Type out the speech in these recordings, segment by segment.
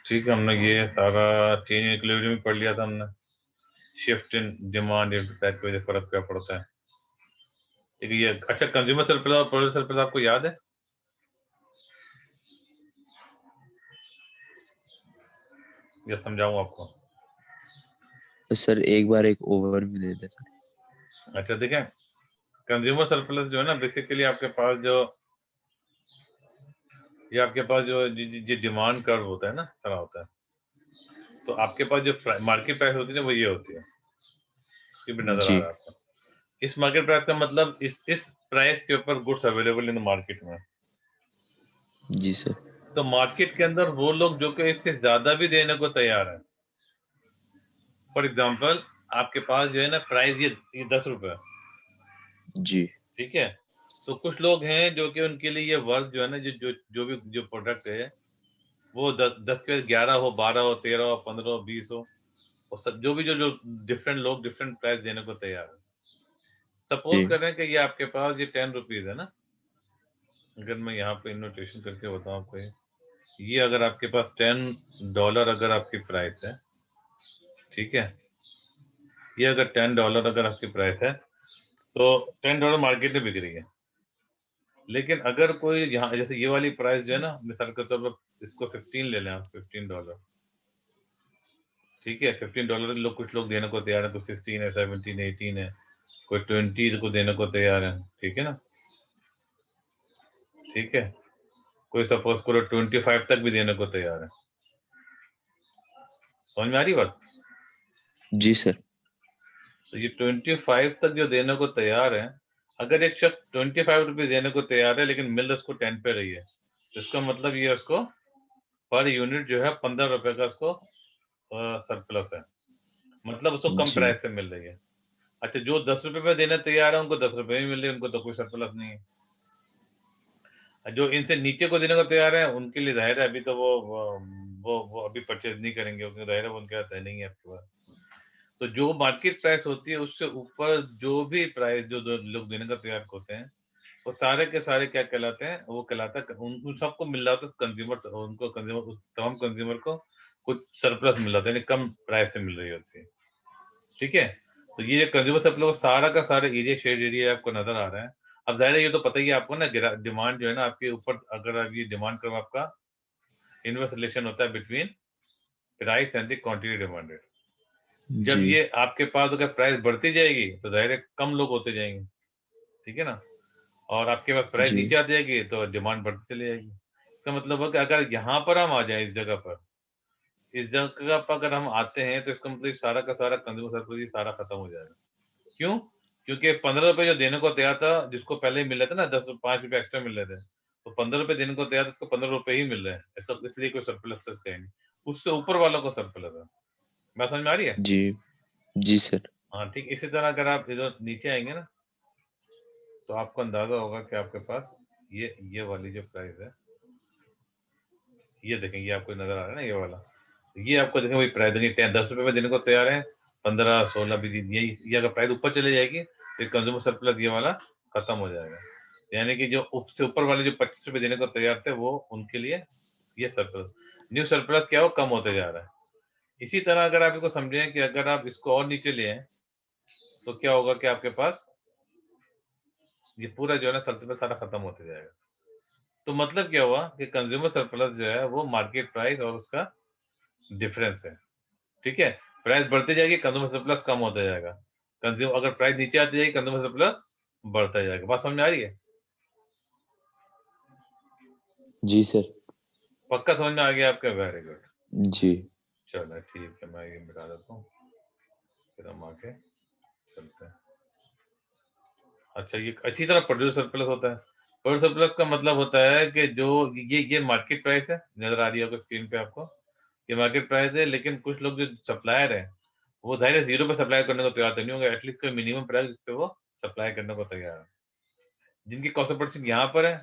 ठीक है, हमने ये सारा चेंज इक्विलिब्रियम में पढ़ लिया था हमने। Shift in demand in price की वजह से फर्क क्या पड़ता है। ठीक है, ये अच्छा कंज्यूमर सरप्लस और प्रोड्यूसर सरप्लस आपको याद है या समझाऊं आपको? तो सर एक बार एक ओवरव्यू दे दे सर। अच्छा देखें, कंज्यूमर सरप्लस जो है ना, बेसिकली आपके पास जो ये आपके पास जो डिमांड कर्व होता है ना, सारा होता है। तो आपके पास जो मार्केट प्राइस होती है ना, वो ये होती है। ये भी नजर आ जी रहा है आपको। इस मार्केट प्राइस का मतलब इस प्राइस के ऊपर goods available in the market में। जी सर। तो मार्केट के अंदर वो लोग जो कि इससे ज्यादा भी देने को तैयार है। फॉर एग्जाम्पल, आपके पास जो है ना प्राइस ये 10 रुपए, जी ठीक है। तो कुछ लोग हैं जो कि उनके लिए ये वर्थ जो है ना, जो भी जो प्रोडक्ट है, वो 10 के 11 हो, 12 हो, 13 हो, 15 हो, 20 हो, और सब जो भी जो डिफरेंट लोग डिफरेंट प्राइस देने को तैयार है। सपोज जी करें कि ये आपके पास ये 10 रुपीज है ना। अगर मैं यहाँ पे नोटेशन करके बताऊँ आपको, ये अगर आपके पास $10 अगर आपकी प्राइस है, ठीक है। ये अगर $10 अगर आपकी प्राइस है, तो $10 मार्केट में बिक रही है। लेकिन अगर कोई यहाँ जैसे ये वाली प्राइस जो है ना, मिसाल के तौर पर इसको 15 ले लें आप, $15, ठीक है। $15 लोग, कुछ लोग देने को तैयार है, कुछ 16 है, 17, 18 है, कोई 20 को देने को तैयार है, ठीक है ना। ठीक है, कोई सपोज करो 25 तक भी देने को तैयार है। समझ में आ रही बात? जी सर। तो ये 25 तक जो देने को तैयार है, अगर एक शख्स 25 रुपये देने को तैयार है लेकिन मिल उसको 10 पे रही है, तो इसका मतलब ये उसको पर यूनिट जो है 15 रुपए का उसको सरप्लस है। मतलब उसको कम जी प्राइस से मिल रही है। अच्छा, जो 10 रुपए पे देने तैयार है उनको 10 रुपए ही मिल रही है, उनको तो कोई सरप्लस नहीं है। जो इनसे नीचे को देने को तैयार है उनके लिए जाहिर है अभी तो वो अभी परचेज नहीं करेंगे, क्योंकि जाहिर है वो उनके पास है नहीं है आपके पास। तो जो मार्केट प्राइस होती है उससे ऊपर जो भी प्राइस जो लोग देने का तैयार होते हैं, वो सारे के सारे क्या कहलाते हैं, वो कहलाता है उन सबको मिल रहा था कंज्यूमर, उनको कंज्यूमर, तमाम कंज्यूमर को कुछ सरप्लस मिल रहा था, यानी कम प्राइस से मिल रही होती है। ठीक है। तो ये कंज्यूमर सरप्लस सारा का सारा एरिया, शेड एरिया आपको नजर आ रहा है। अब जाहिर है ये तो पता ही है आपको ना, डिमांड जो है ना आपके ऊपर, अगर आप ये डिमांड करो, आपका इनवर्स रिलेशन होता है between price and the quantity demanded. जब जी ये आपके पास अगर प्राइस बढ़ती जाएगी तो जाहिर है कम लोग होते जाएंगे, ठीक है ना। और आपके पास प्राइस जी नीचे आती जाएगी तो डिमांड बढ़ती चली जाएगी। इसका मतलब है कि अगर यहाँ पर हम आ जाए, इस जगह पर अगर हम आते हैं, तो इसका मतलब सारा का सारा कंज्यूमर सर्विस सारा खत्म हो जाएगा। क्यों? क्योंकि 15 रुपए जो देने को तैयार था, जिसको पहले ही मिल रहे थे ना, 5 रुपए एक्स्ट्रा मिल रहे थे, तो 15 रुपए देने को तैयार था, उसको 15 रुपए ही मिल रहे हैं, ऐसा इसलिए कोई सरप्लस है नहीं। उससे ऊपर वालों को सरप्लस है। बात समझ में आ रही है? जी जी सर। हाँ ठीक, इसी तरह अगर आप इधर नीचे आएंगे ना, तो आपको अंदाजा होगा कि आपके पास ये वाली जो प्राइस है, ये देखें, ये आपको नजर आ रहा है ना, ये वाला, ये आपको देखें वही प्राइस देंगे, 10 रुपए में देने को तैयार है, 15, 16 भी, ये अगर प्राइस ऊपर चले जाएगी तो कंज्यूमर सरप्लस ये वाला खत्म हो जाएगा। यानी कि जो से ऊपर वाले जो 25 रुपए देने को तैयार थे, वो उनके लिए ये सरप्लस, न्यू सरप्लस क्या हो, कम होते जा रहा है। इसी तरह अगर आप इसको समझें कि अगर आप इसको और नीचे ले आए, तो क्या होगा कि आपके पास ये पूरा जो है ना सरप्लस सारा खत्म होते जाएगा। तो मतलब क्या हुआ कि कंज्यूमर सरप्लस जो है वो मार्केट प्राइस और उसका डिफरेंस है। ठीक है। प्राइस बढ़ती जाएगी, कंज्यूमर सरप्लस कम होता जाएगा। कंज्यूमर अगर प्राइस नीचे आती जाएगी, कंज्यूमर सरप्लस बढ़ता जाएगा। बात समझ में आ रही है? जी सर। पक्का समझ में आ गया आपका? Very good. जी चलो ठीक है, मैं ये मिटा देता हूँ, फिर हम आगे चलते हैं। अच्छा, ये अच्छी तरह प्रोड्यूसर सरप्लस होता है। प्रोड्यूसर सरप्लस का मतलब होता है कि जो ये मार्केट प्राइस है, नजर आ रही है स्क्रीन पे आपको, ये मार्केट प्राइस है, लेकिन कुछ लोग जो सप्लायर है, वो जाहिर है 0 पे सप्लाई करने को तैयार तो नहीं होंगे, एटलीस्ट कोई मिनिमम प्राइस जिस पे वो सप्लाई करने को तैयार है। जिनकी कॉस्ट ऑफ प्रोडक्शन यहाँ पर है,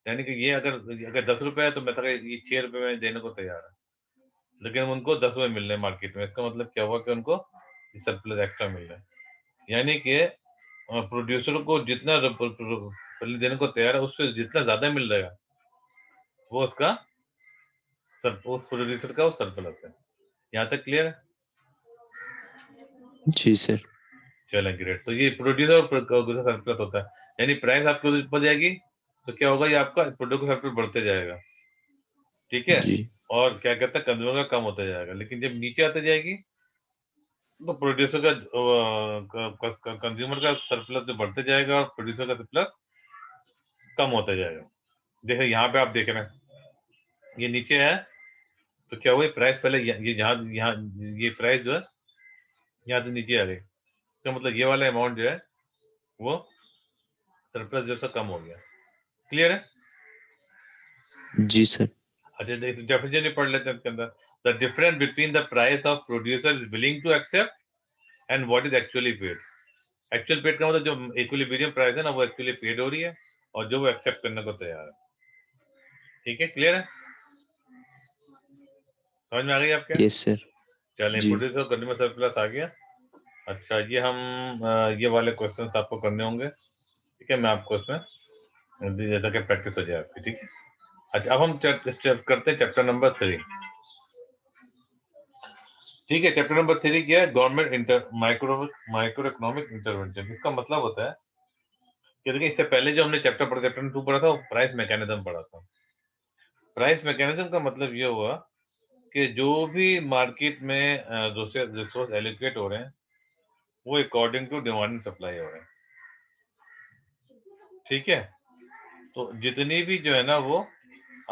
यानी कि ये अगर अगर 10 रुपए है, तो मैं ये 6 रुपए में देने को तैयार है, लेकिन उनको 10 रुपए मिल रहे हैं मार्केट में। इसका मतलब क्या हुआ कि उनको सरप्लस एक्स्ट्रा मिल रहा है। यानी कि प्रोड्यूसर को जितना पहले देने को तैयार है, उससे जितना ज्यादा मिल रहेगा, वो उसका सब उस प्रोड्यूसर का वो सरप्लस है। यहाँ तक क्लियर है? जी सर। चलें ग्रेट। तो ये प्रोड्यूसर और प्रोड्यूसर सरप्लस होता है, यानी प्राइस आपके ऊपर जाएगी तो क्या होगा, ये आपका प्रोड्यूसर सरप्लस बढ़ते जाएगा, ठीक है, जी और क्या कहता है कंज्यूमर का कम होता जाएगा। लेकिन जब नीचे आते जाएगी तो प्रोड्यूसर का कंज्यूमर का सरप्लस जो बढ़ते जाएगा और प्रोड्यूसर का सरप्लस कम होता जाएगा। जैसे यहाँ पे आप देख रहे हैं ये नीचे है, तो क्या हुआ, प्राइस पहले ये जहाँ यहाँ ये प्राइस जो है यहाँ से नीचे आ गई, तो मतलब ये वाला अमाउंट जो है वो सरप्लस जैसा कम हो गया। क्लियर है? जी सर। अच्छा डेफिनेशन पढ़ लेते हैं इसके अंदर। The difference between the price of producer is willing to accept and what is actually paid. Actual paid का मतलब जो इक्विलिब्रियम प्राइस है ना, वो एक्चुअली पेड हो रही है और जो वो एक्सेप्ट करने को तैयार है। ठीक है, क्लियर है? समझ में आ गई आपके? Yes sir. चलिए, जी प्रोड्यूसर कंज्यूमर सरप्लस आ गया। अच्छा, ये हम ये वाले क्वेश्चन आपको करने होंगे, ठीक है, मैं आपको इसमें जैसा कि प्रैक्टिस हो जाए आपकी, ठीक है। अच्छा, अब हम करते हैं चैप्टर नंबर 3। ठीक है, चैप्टर नंबर 3 क्या है? Government micro economic intervention. इसका मतलब होता है कि देखिए, इससे पहले जो हमने चैप्टर 2 पढ़ा था वो प्राइस मैकेनिज्म पढ़ा था। प्राइस मैकेनिज्म का मतलब ये हुआ कि जो भी मार्केट में रिसोर्स एलोकेट हो रहे हैं वो according to demand and supply हो रहे हैं, ठीक है। तो जितनी भी जो है ना वो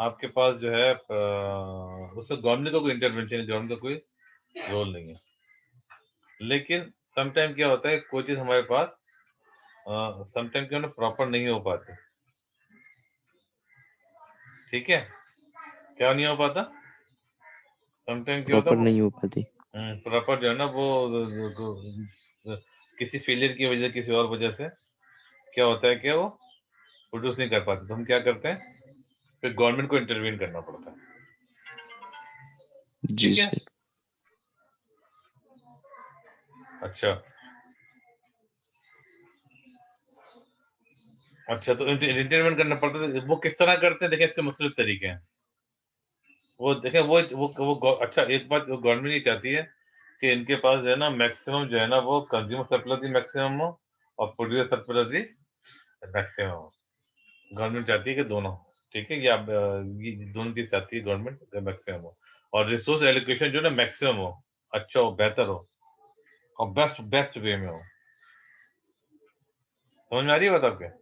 आपके पास जो है उसमें गवर्नमेंट का कोई इंटरवेंशन, गवर्नमेंट का कोई रोल नहीं है। लेकिन समटाइम क्या होता है, कोई चीज हमारे पास समटाइम क्या प्रॉपर नहीं हो पाती, ठीक है। क्या नहीं हो पाता? समटाइम क्या होता प्रॉपर है वो नहीं हो पाती। प्रॉपर जो है ना वो किसी फेलियर की वजह, किसी और वजह से क्या होता है कि वो प्रोड्यूस नहीं कर पाते, तो हम क्या करते हैं, फिर गवर्नमेंट को इंटरवीन करना पड़ता है, जी ठीक है। सर। अच्छा अच्छा, तो इंटरवीन करना पड़ता है, वो किस तरह करते हैं, देखिए इसके मुख्तलिफ तरीके हैं। वो देखें वो अच्छा, एक बात गवर्नमेंट ये चाहती है कि इनके पास जो है ना मैक्सिमम जो है ना वो कंज्यूमर सरप्लस भी मैक्सिमम हो और प्रोड्यूसर सरप्लस भी मैक्सिमम हो। गवर्नमेंट चाहती है कि दोनों, ठीक है, ये दोनों चीज चाहती है गवर्नमेंट मैक्सिमम हो, और रिसोर्स एलोकेशन जो है ना मैक्सिमम हो, अच्छा हो, बेहतर हो और बेस्ट बेस्ट वे में हो। समझ में आ रही है बात आपके?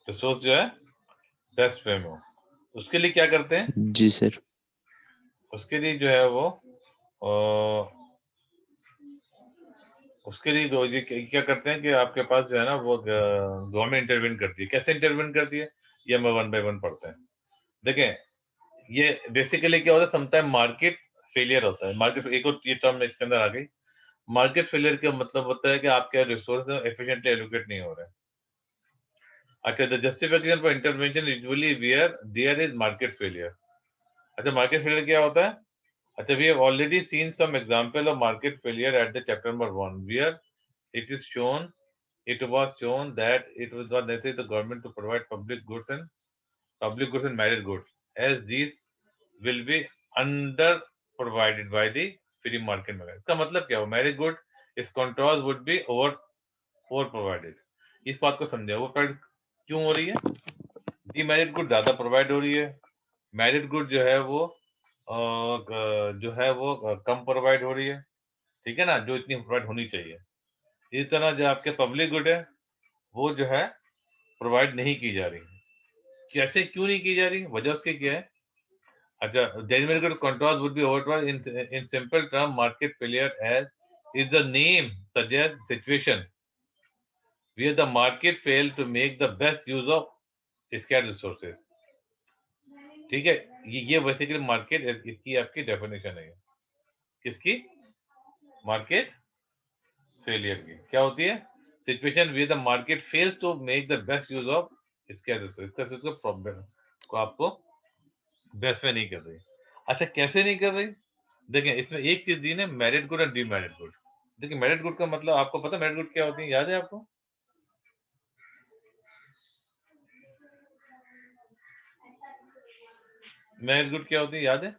रिसोर्स जो है बेस्ट वे में हो, उसके लिए क्या करते हैं, जी सर। उसके लिए जो है वो उसके लिए ये क्या करते हैं कि आपके पास जो है ना वो गवर्नमेंट इंटरवेन करती है। कैसे इंटरवेन करती है, ये हम 1 बाय 1 पढ़ते हैं। देखें, ये बेसिकली क्या होता है, समटाइम मार्केट फेलियर होता है। मार्केट, एक और ये टर्म इसके अंदर आ गई, मार्केट फेलियर का मतलब होता है कि आपके रिसोर्स एफिशिएंटली एलोकेट नहीं हो रहे हैं। अच्छा, the justification for intervention usually where there is market failure. अच्छा, मार्केट फेलियर क्या होता है? अच्छा, we have already seen some example of market failure at the chapter number 1 where it is shown it was shown that it was not necessary the government to provide public goods and married goods, as these will be under provided by the free market mechanism। इसका मतलब क्या हो, marriage good इस control would be over provided. इस बात को समझे, over provide क्यों हो रही है, दी मैरिड गुड ज्यादा प्रोवाइड हो रही है, मैरिड गुड जो है वो कम प्रोवाइड हो रही है, ठीक है ना, जो इतनी प्रोवाइड होनी चाहिए। इसी तरह जो आपके पब्लिक गुड है वो जो है प्रोवाइड नहीं की जा रही। कैसे, क्यों नहीं की जा रही, वजह उसकी क्या है? अच्छा, generic controls would be overall in simple term market failure as is the name suggests situation where the market fail to make the best use of scarce resources। ठीक है, ये बेसिकली मार्केट, इसकी आपकी डेफिनेशन है। किसकी? Market failure की क्या होती है? Situation where the market fails to make the best use of scarce resources। इसका प्रॉब्लम को आपको बेस्ट में नहीं कर रही। अच्छा, कैसे नहीं कर रही? देखिए, इसमें एक चीज दी है, मैरिड गुड और डीमैरिड गुड। देखिए, मैरिड गुड का मतलब आपको पता है मैरिड गुड क्या होती है, याद है आपको? मेरिट गुड क्या होती है, याद है?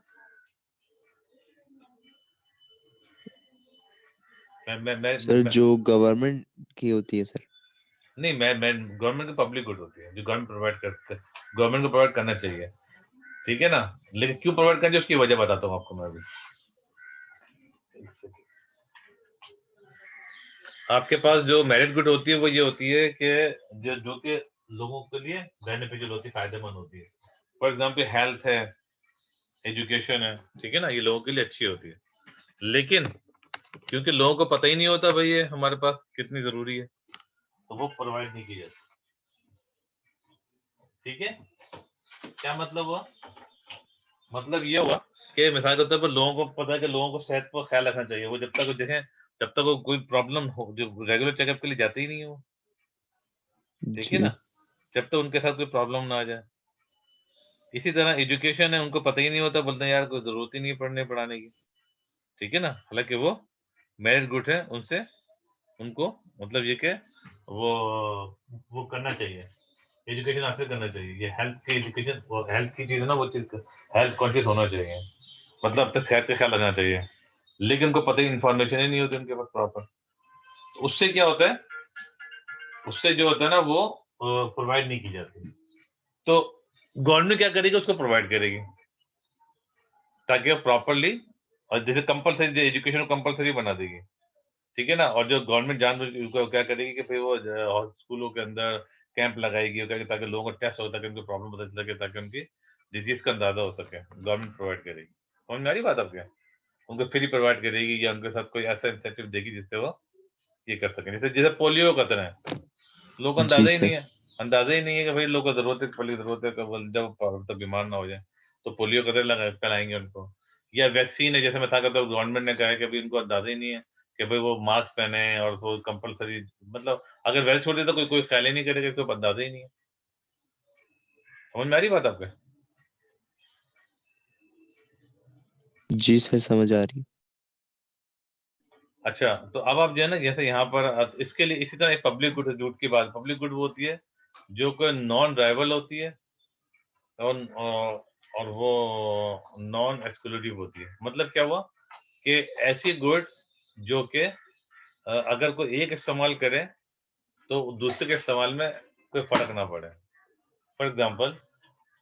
मैं सर जो गवर्नमेंट की होती है सर। नहीं, मैं गवर्नमेंट की पब्लिक गुड होती है, जो गवर्नमेंट प्रोवाइड करते, गवर्नमेंट को प्रोवाइड करना चाहिए, ठीक है ना? लेकिन क्यों प्रोवाइड करना चाहिए उसकी वजह बताता हूँ आपको मैं अभी। एक सेकंड। आपके पास जो मेरिट गुड होती है वो ये होती है कि जो कि लोगों के लिए बेनिफिशियल होती है, फायदेमंद होती है। फॉर एग्जाम्पल हेल्थ है, एजुकेशन है, ठीक है ना, ये लोगों के लिए अच्छी होती है। लेकिन क्योंकि लोगों को पता ही नहीं होता भाई ये हमारे पास कितनी जरूरी है, तो वो प्रोवाइड नहीं की जाती, ठीक है? क्या मतलब हुआ? मतलब ये हुआ कि मिसाल के तौर पर लोगों को पता है कि लोगों को सेहत पर ख्याल रखना चाहिए, वो जब तक देखें, जब तक वो कोई प्रॉब्लम हो, जो रेगुलर चेकअप के लिए जाते ही नहीं है वो, ठीक है जी ना, जब तक उनके साथ कोई प्रॉब्लम ना आ जाए। इसी तरह एजुकेशन है, उनको पता ही नहीं होता, बोलते हैं यार कोई जरूरत ही नहीं है पढ़ने पढ़ाने की, ठीक है ना, हालांकि वो मेरिट गुड है, उनसे उनको मतलब ये कि वो करना चाहिए, एजुकेशन हासिल करना चाहिए। ये हेल्थ की एजुकेशन, वो हेल्थ की चीज है ना, वो चीज हेल्थ कॉन्शियस होना चाहिए, मतलब अपने सेहत का ख्याल रखना चाहिए। लेकिन उनको पता ही इन्फॉर्मेशन ही नहीं होती उनके पास प्रॉपर। उससे क्या होता है, उससे जो होता है ना वो प्रोवाइड नहीं की जाती। तो गवर्नमेंट क्या करेगी, उसको प्रोवाइड करेगी ताकि वो प्रॉपरली, और जैसे कंपलसरी एजुकेशन को कंपलसरी बना देगी, ठीक है ना। और जो गवर्नमेंट जानबूझ के उसको क्या करेगी कि भाई वो स्कूलों के अंदर कैंप लगाएगी, ताकि लोगों को टेस्ट हो, ताकि उनको प्रॉब्लम पता चल सके, ताकि उनकी डिजीज का अंदाजा हो सके। गवर्नमेंट प्रोवाइड करेगी, समझ में आ रही बात आपके? उनको फ्री प्रोवाइड करेगी या उनके साथ कोई ऐसा इंसेंटिव देगी जिससे वो ये कर सकें। जैसे जैसे पोलियो का तरह है, लोगों को जी अंदाजा ही नहीं सर। है, अंदाजा ही नहीं है कि भाई लोगों को जरूरत है, पहली जरूरत है, जब तब बीमार ना हो जाए तो पोलियो कतरे लगा पिलाएंगे उनको। या वैक्सीन है, जैसे मैं था कहता हूँ, गवर्नमेंट ने कहा है कि भाई उनको अंदाजा ही नहीं है कि भाई वो मास्क पहने और वो कंपलसरी, मतलब अगर वैसे छोड़ दिया तो कोई कोई ख्याल ही नहीं करेगा, इसको अंदाजा ही नहीं है। समझ में आ रही बात आपके? जी सर समझ आ रही। अच्छा, तो अब आप जो है ना, जैसे यहाँ पर इसके लिए इसी तरह पब्लिक गुड, जूट की बात, पब्लिक गुड वो होती है जो कोई नॉन राइवल होती है, और वो नॉन एक्सक्लूसिव होती है। मतलब क्या हुआ कि ऐसी गुड जो कि अगर कोई एक इस्तेमाल करे तो दूसरे के इस्तेमाल में कोई फर्क ना पड़े। फॉर एग्जांपल,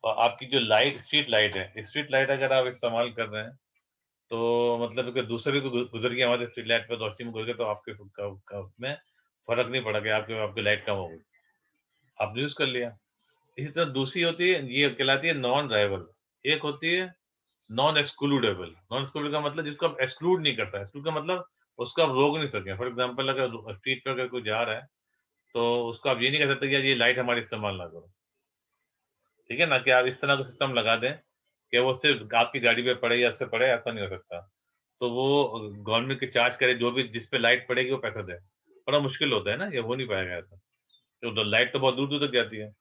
आपकी जो लाइट, स्ट्रीट लाइट है, स्ट्रीट लाइट अगर आप इस्तेमाल कर रहे हैं तो मतलब कि दूसरे को गुजर गया हमारे स्ट्रीट लाइट पे, रोशनी में गुजर गया, तो आपके उसमें फर्क नहीं पड़ा कि आपके आपकी लाइट कम हो गई, आपने यूज कर लिया। इसी तरह दूसरी होती है, ये कहलाती है नॉन राइवल। एक होती है नॉन एक्सक्लूडेबल। नॉन एक्सक्लूडेबल का मतलब जिसको आप एक्सक्लूड नहीं करता, एक्सक्लूड का मतलब उसको आप रोक नहीं सके। फॉर एग्जांपल, अगर स्ट्रीट पर अगर कोई जा रहा है तो उसको आप ये नहीं कह सकते कि यार ये लाइट हमारी इस्तेमाल ना करो, ठीक है ना, कि आप इस तरह का सिस्टम लगा दें कि वो सिर्फ आपकी गाड़ी पे पड़े या उससे पड़े, ऐसा नहीं हो सकता। तो वो गवर्नमेंट की चार्ज करे, जो भी जिस पे लाइट पड़ेगी वो पैसा दे, बड़ा मुश्किल होता है ना, ये हो नहीं पाएगा ऐसा, तो लाइट तो बहुत दूर दूर तक जाती है।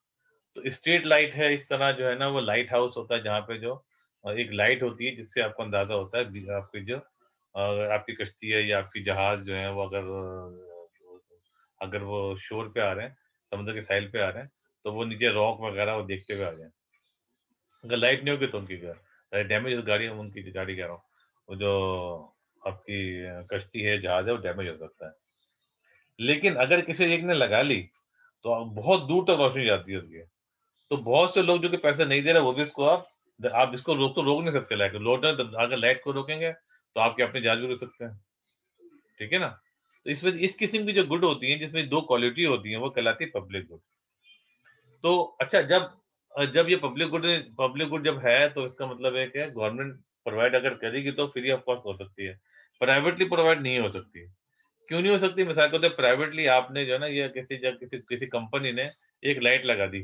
तो स्ट्रीट लाइट है इस तरह, जो है ना, वो लाइट हाउस होता है जहाँ पे जो एक लाइट होती है जिससे आपको अंदाजा होता है आपकी जो आपकी कश्ती है या आपकी जहाज जो है वो अगर वो शोर पे आ रहे हैं, समुद्र के साहिल पे आ रहे हैं, तो वो नीचे रॉक वगैरह वो देखते हुए आ जाए। अगर लाइट नहीं होगी तो उनकी डैमेज गाड़ी, उनकी गाड़ी कह रहा हूँ, वो जो आपकी कश्ती है, जहाज है, वो डैमेज हो सकता है। लेकिन अगर किसी एक ने लगा ली तो बहुत दूर तक रोशनी जाती है उसकी। तो बहुत से लोग जो कि पैसे नहीं दे रहे, वो भी इसको आप इसको रोक नहीं सकते। लाइट अगर लाइट को रोकेंगे तो आपके अपने जान भी रुक सकते हैं, ठीक है ना। तो इस किस्म की जो गुड होती है जिसमें दो क्वालिटी होती है, वो कहलाती है पब्लिक गुड। तो अच्छा, जब जब ये पब्लिक गुड जब है, तो इसका मतलब है कि गवर्नमेंट प्रोवाइड अगर करेगी तो फ्री ऑफ कॉस्ट हो सकती है, प्राइवेटली प्रोवाइड नहीं हो सकती। क्यों नहीं हो सकती? मिसाल के तौर प्राइवेटली आपने जो है ना, ये किसी किसी कंपनी ने एक लाइट लगा दी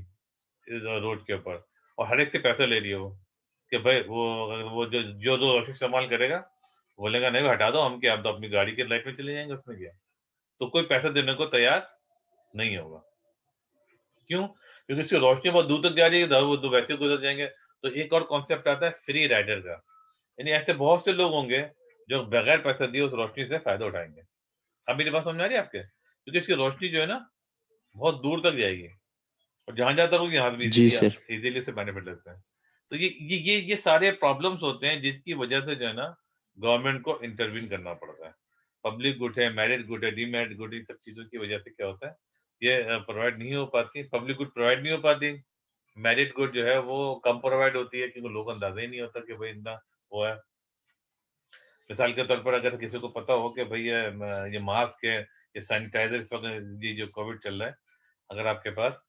रोड के ऊपर, और हर एक से पैसा ले लिया वो, कि भाई वो जो जो जो रोशनी इस्तेमाल करेगा, बोलेगा नहीं हटा दो, हम क्या, आप तो अपनी गाड़ी के लाइट में चले जाएंगे, उसमें क्या। तो कोई पैसा देने को तैयार नहीं होगा। क्यों? क्योंकि उसकी रोशनी बहुत दूर तक जा रही है, वो तो वैसे गुजर जाएंगे। तो एक और कॉन्सेप्ट आता है फ्री राइडर का, यानी ऐसे बहुत से लोग होंगे जो बगैर पैसा दिए उस रोशनी से फायदा उठाएंगे। अब मेरी बात समझ आ रही है आपके? क्योंकि इसकी रोशनी जो है ना, बहुत दूर तक जाएगी, और जहां जहां तक होगी यहाँ भी जी सर। इजीली से बेनिफिट लेते हैं। तो ये सारे प्रॉब्लम्स होते हैं जिसकी वजह से जो है ना गवर्नमेंट को इंटरवीन करना पड़ता है। पब्लिक गुड है, मेरिट गुड है, डीमेरिट गुड, इन सब चीजों की वजह से क्या होता है, ये प्रोवाइड नहीं हो पाती, पब्लिक गुड प्रोवाइड नहीं हो पाती। मेरिट गुड जो है वो कम प्रोवाइड होती है क्योंकि लोग अंदाजा ही नहीं होता कि भाई इतना वो है। मिसाल के तौर पर अगर किसी को पता हो कि भाई ये मास्क है, ये सैनिटाइजर, इस वक्त ये जो कोविड चल रहा है, अगर आपके पास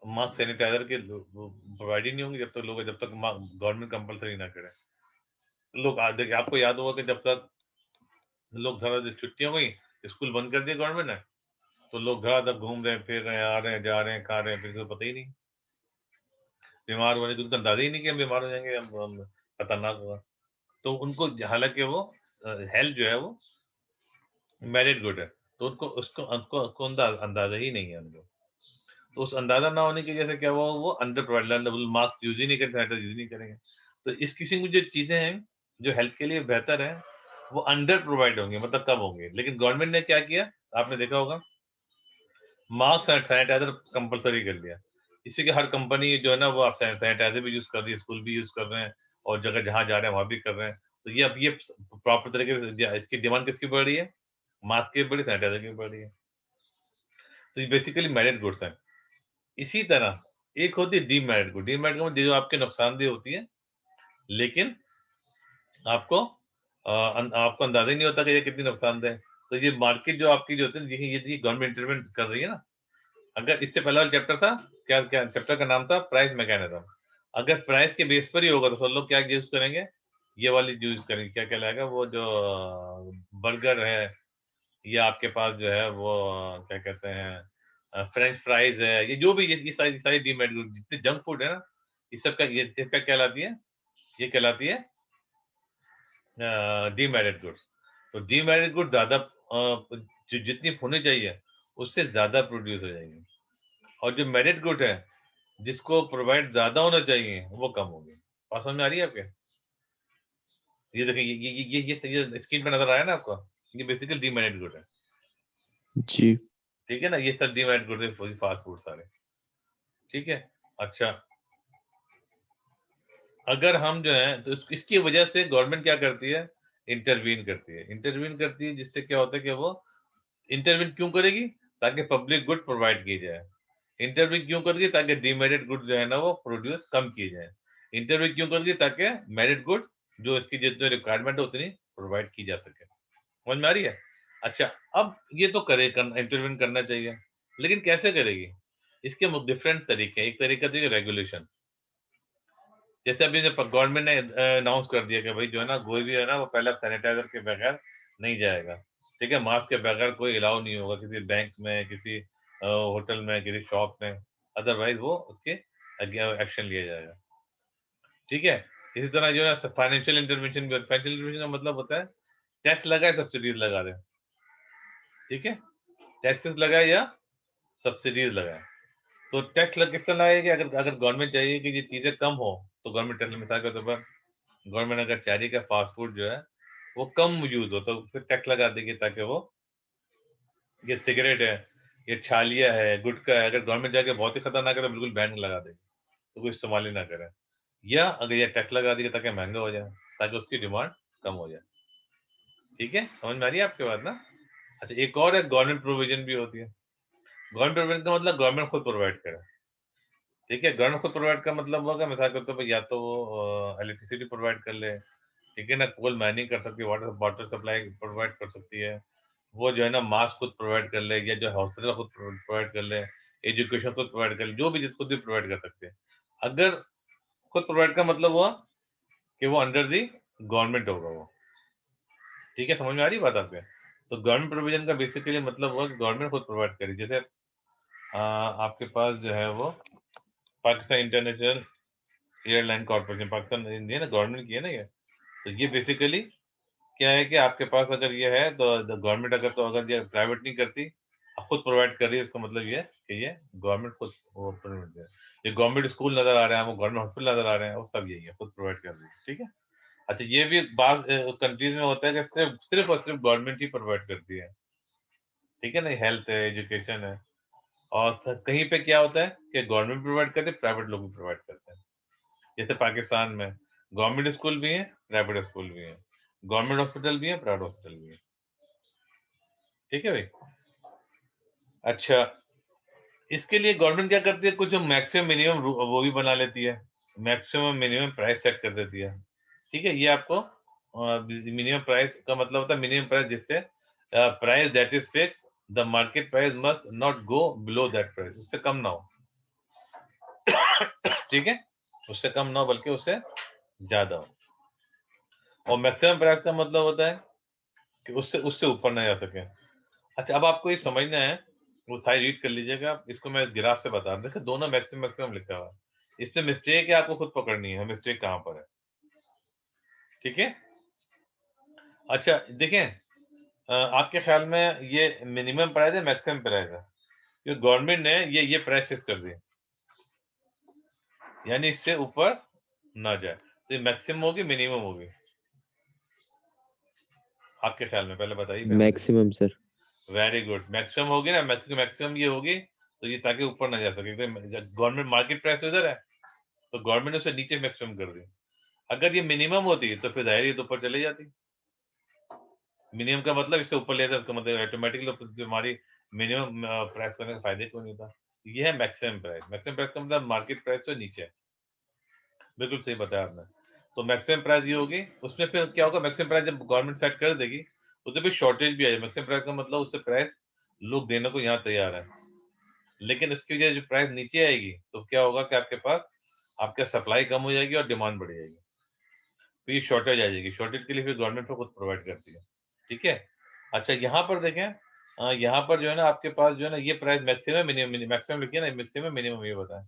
मास्क सैनिटाइजर के प्रोवाइड ही नहीं होंगे जब तक गवर्नमेंट कंपलसरी ना करे। लोग देखिए, आपको याद होगा कि जब तक लोग धड़ाधड़ छुट्टियां हुई, स्कूल बंद कर दिया गवर्नमेंट ने, तो लोग धड़ाधड़ घूम रहे हैं, फिर रहे हैं, आ रहे हैं, जा रहे हैं, खा रहे हैं, फिर पता ही नहीं, बीमार होने की उनको अंदाजा ही नहीं कि हम बीमार हो जाएंगे, हम खतरनाक होगा। तो उनको हालांकि वो हेल्थ जो है वो मेरिट गुड है, तो उनको उसको उसको उसको अंदाजा ही नहीं है उनको। तो उस अंदाजा ना होने की वजह से क्या हुआ, वो अंडर प्रोवाइड, मास्क यूज ही नहीं करेंगे, सैनिटाइजर यूज नहीं करेंगे। तो इस किस्म की जो चीजें हैं जो हेल्थ के लिए बेहतर है, वो अंडर प्रोवाइड होंगे, मतलब कब होंगे। लेकिन गवर्नमेंट ने क्या किया, आपने देखा होगा, मास्क सैनिटाइजर कंपलसरी कर दिया। इससे कि हर कंपनी जो है ना वो आप सैनिटाइजर भी यूज कर रही है, स्कूल भी यूज कर रहे हैं, और जगह जहां जा रहे हैं वहां भी कर रहे हैं। तो ये अब ये प्रॉपर तरीके से इसकी डिमांड किसकी बढ़ रही है, मास्क की बढ़ी, सैनिटाइजर की बढ़ रही है। तो ये बेसिकली मेरिट गुड्स है। इसी तरह एक होती है डीमेरिट गुड। डीमेरिट गुड जो आपके नुकसानदेह होती है, लेकिन आपको आपको अंदाजा ही नहीं होता कि ये कितनी नुकसानदेह है। तो ये मार्केट जो आपकी जो होती है, ये गवर्नमेंट इंटरवेंट कर रही है ना। अगर इससे पहला वाला चैप्टर था, क्या क्या चैप्टर का नाम था, प्राइस मैकेनिज्म। अगर प्राइस के बेस पर ही होगा तो सब लोग क्या यूज करेंगे, ये वाली यूज करेंगे, क्या कहलाएगा वो जो बर्गर है, या आपके पास जो है वो क्या कहते हैं फ्रेंच फ्राइज है, ये जो भी ये सारी सारी डीमेट जितने जंक फूड है ना, ये सब का ये इसका कहलाती है, ये कहलाती है डीमेरिट गुड्स। तो डीमेरिट गुड ज्यादा जितनी होनी चाहिए उससे ज्यादा प्रोड्यूस हो जाएंगे, और जो मेरिट गुड है जिसको प्रोवाइड ज्यादा होना चाहिए वो कम होगी। बात समझ में आ रही है आपके? ये देखिए, ये स्क्रीन पे नजर आया ना आपको, ये बेसिकली डीमेरिट गुड है। जी ठीक है ना, ये सब डीमेरिट गुड है, फास्ट फूड सारे। ठीक है। अच्छा, अगर हम जो है तो इसकी वजह से गवर्नमेंट क्या करती है, इंटरवीन करती है। इंटरवीन करती है जिससे क्या होता है कि वो इंटरवीन क्यों करेगी, ताकि पब्लिक गुड प्रोवाइड की जाए। इंटरव्यू क्यों करेगी, ताकि डीमेरिट गुड जो है ना वो प्रोड्यूस कम की जाए। इंटरव्यू क्यों करेगी, ताकि मेरिट गुड जो इसकी जितनी रिक्वायरमेंट है उतनी प्रोवाइड की जा सके। समझ में आ रही है? अच्छा, अब ये तो करे इंटरव्यू करना चाहिए, लेकिन कैसे करेगी? इसके डिफरेंट तरीके हैं। एक तरीका तो रेगुलेशन, जैसे अभी गवर्नमेंट ने अनाउंस कर दिया कि भाई जो है ना कोई भी है ना वो पहले सैनिटाइजर के बगैर नहीं जाएगा। ठीक है, मास्क के बगैर कोई अलाउ नहीं होगा किसी बैंक में, किसी होटल में, किसी शॉप में, अदरवाइज वो उसके एक्शन लिया जाएगा। ठीक है। इसी तरह जो है फाइनेंशियल इंटरवेंशन भी, फाइनेंशियल इंटरवेंशन का मतलब होता है टैक्स लगाए, सब्सिडीज लगा दे। ठीक है, टैक्सेस लगाए या सब्सिडीज लगाए। तो टैक्स लग किस तरह लगाएगी, अगर अगर गवर्नमेंट चाहिए कि ये चीजें कम हो तो गवर्नमेंट टैक्स, मिसाल के तौर पर गवर्नमेंट अगर चाह रही है फास्ट फूड जो है वो कम यूज हो, तो फिर टैक्स लगा देगी, ताकि वो ये सिगरेट है, ये छालिया है, गुटखा है, अगर गवर्नमेंट जाके बहुत ही खतरनाक है तो बिल्कुल बैन लगा देगी, तो कोई इस्तेमाल ही ना करे। या अगर ये टैक्स लगा देगी ताकि महंगा हो जाए, ताकि उसकी डिमांड कम हो जाए। ठीक है, समझ में आ रही है आपके बात ना? अच्छा, एक और है गवर्नमेंट प्रोविजन भी होती है। गवर्नमेंट प्रोविजन का मतलब गवर्नमेंट खुद प्रोवाइड करे। ठीक है, गवर्नमेंट खुद प्रोवाइड का मतलब होगा, मिसाल के तौर पर या तो वो इलेक्ट्रिसिटी प्रोवाइड कर ले, ठीक है ना, कोल माइनिंग कर सकती है, वाटर वाटर सप्लाई प्रोवाइड कर सकती है, वो जो है ना मास्क खुद प्रोवाइड कर ले, या जो हॉस्पिटल खुद प्रोवाइड कर ले, एजुकेशन खुद प्रोवाइड कर ले, जो भी चीज खुद भी प्रोवाइड कर सकते हैं। अगर खुद प्रोवाइड का मतलब हुआ कि वो अंडर दी गवर्नमेंट होगा वो। ठीक है, समझ में आ रही बात आपके? तो गवर्नमेंट प्रोविजन का बेसिकली मतलब हुआ कि गवर्नमेंट खुद प्रोवाइड करे। जैसे आपके पास जो है वो Pakistan international airline corporation, Pakistan India ना गवर्नमेंट की है ना ये। तो ये बेसिकली क्या है कि आपके पास अगर ये है तो गवर्नमेंट, अगर तो अगर ये प्राइवेट नहीं करती, खुद प्रोवाइड कर रही है, इसका मतलब ये है कि ये गवर्नमेंट खुद वो प्रोवाइड कर रही है। ये गवर्नमेंट स्कूल नजर आ रहे हैं, वो गवर्नमेंट हॉस्पिटल नजर आ रहे हैं, वो सब यही है, खुद प्रोवाइड कर रही है। ठीक है। अच्छा, ये भी बात कंट्रीज में होता है कि सिर्फ सिर्फ और सिर्फ गवर्नमेंट ही प्रोवाइड करती है। ठीक है ना, हेल्थ है, एजुकेशन है। और कहीं पे क्या होता है कि गवर्नमेंट प्रोवाइड करते हैं, प्राइवेट लोग भी प्रोवाइड करते हैं। जैसे पाकिस्तान में गवर्नमेंट स्कूल भी है, प्राइवेट स्कूल भी है, गवर्नमेंट हॉस्पिटल भी है, प्राइवेट हॉस्पिटल भी है। ठीक है भाई। अच्छा, इसके लिए गवर्नमेंट क्या करती है, कुछ मैक्सिमम मिनिमम वो भी बना लेती है, मैक्सिमम मिनिमम प्राइस सेट कर देती है। ठीक है, ये आपको मिनिमम प्राइस का मतलब होता है मिनिमम प्राइस, जिससे price that is fix, the market price must not go below that price, उससे कम ना हो। ठीक है, उससे कम ना हो बल्कि उससे ज्यादा हो। और मैक्सिमम प्राइस का मतलब होता है कि उससे उससे ऊपर ना जा सके। अच्छा, अब आपको ये समझना है, वो सारी रीड कर लीजिएगा आप, इसको मैं ग्राफ से बता रहा हूं। देखो दोनों मैक्सिमम मैक्सिमम लिखा हुआ है, इसमें मिस्टेक है, आपको खुद पकड़नी है मिस्टेक कहां पर है। ठीक है। अच्छा देखें, आपके ख्याल में ये मिनिमम प्राइस है मैक्सिमम प्राइस है? क्योंकि गवर्नमेंट ने ये प्राइस फिक्स कर दी, यानी इससे ऊपर ना जाए, तो ये मैक्सिमम होगी मिनिमम होगी आपके ख्याल में? पहले बताइए पहले। Maximum sir. Very good, maximum होगी ना, मैक्सिमम ये होगी, तो ये ताकि ऊपर ना जा सके। गवर्नमेंट मार्केट प्राइस इधर है, तो गवर्नमेंट ने उसे नीचे मैक्सिमम कर दी। अगर ये मिनिमम होती तो फिर जाहिर है तो ऊपर चली जाती। मिनिमम का मतलब इससे ऊपर ले जाता, तो मतलब ऑटोमेटिकली हमारी मिनिमम प्राइस करने का फायदे क्यों नहीं था। ये है मैक्सिमम प्राइस। मैक्सिमम प्राइस का मतलब मार्केट प्राइस से नीचे है। बिल्कुल सही बताया आपने। तो मैक्सिमम प्राइस ये होगी, उसमें फिर क्या होगा, मैक्सिमम प्राइस जब गवर्नमेंट सेट कर देगी, उससे फिर शॉर्टेज भी आ जाए। मैक्सिमम प्राइस का मतलब उससे प्राइस लोग देने को यहाँ तैयार है, लेकिन उसकी वजह जो प्राइस नीचे आएगी, तो क्या होगा कि आपके पास आपका सप्लाई कम हो जाएगी और डिमांड बढ़ जाएगी, तो ये शॉर्टेज आ जाएगी। शॉर्टेज के लिए फिर गवर्नमेंट को खुद प्रोवाइड करती है। ठीक है। अच्छा, यहाँ पर देखें, यहाँ पर जो है ना आपके पास जो है ना ये प्राइस मैक्सिमम मिनिमम, मैक्सिमम लिखिए ना, मैक्सिमम मिनिमम ये बताएं।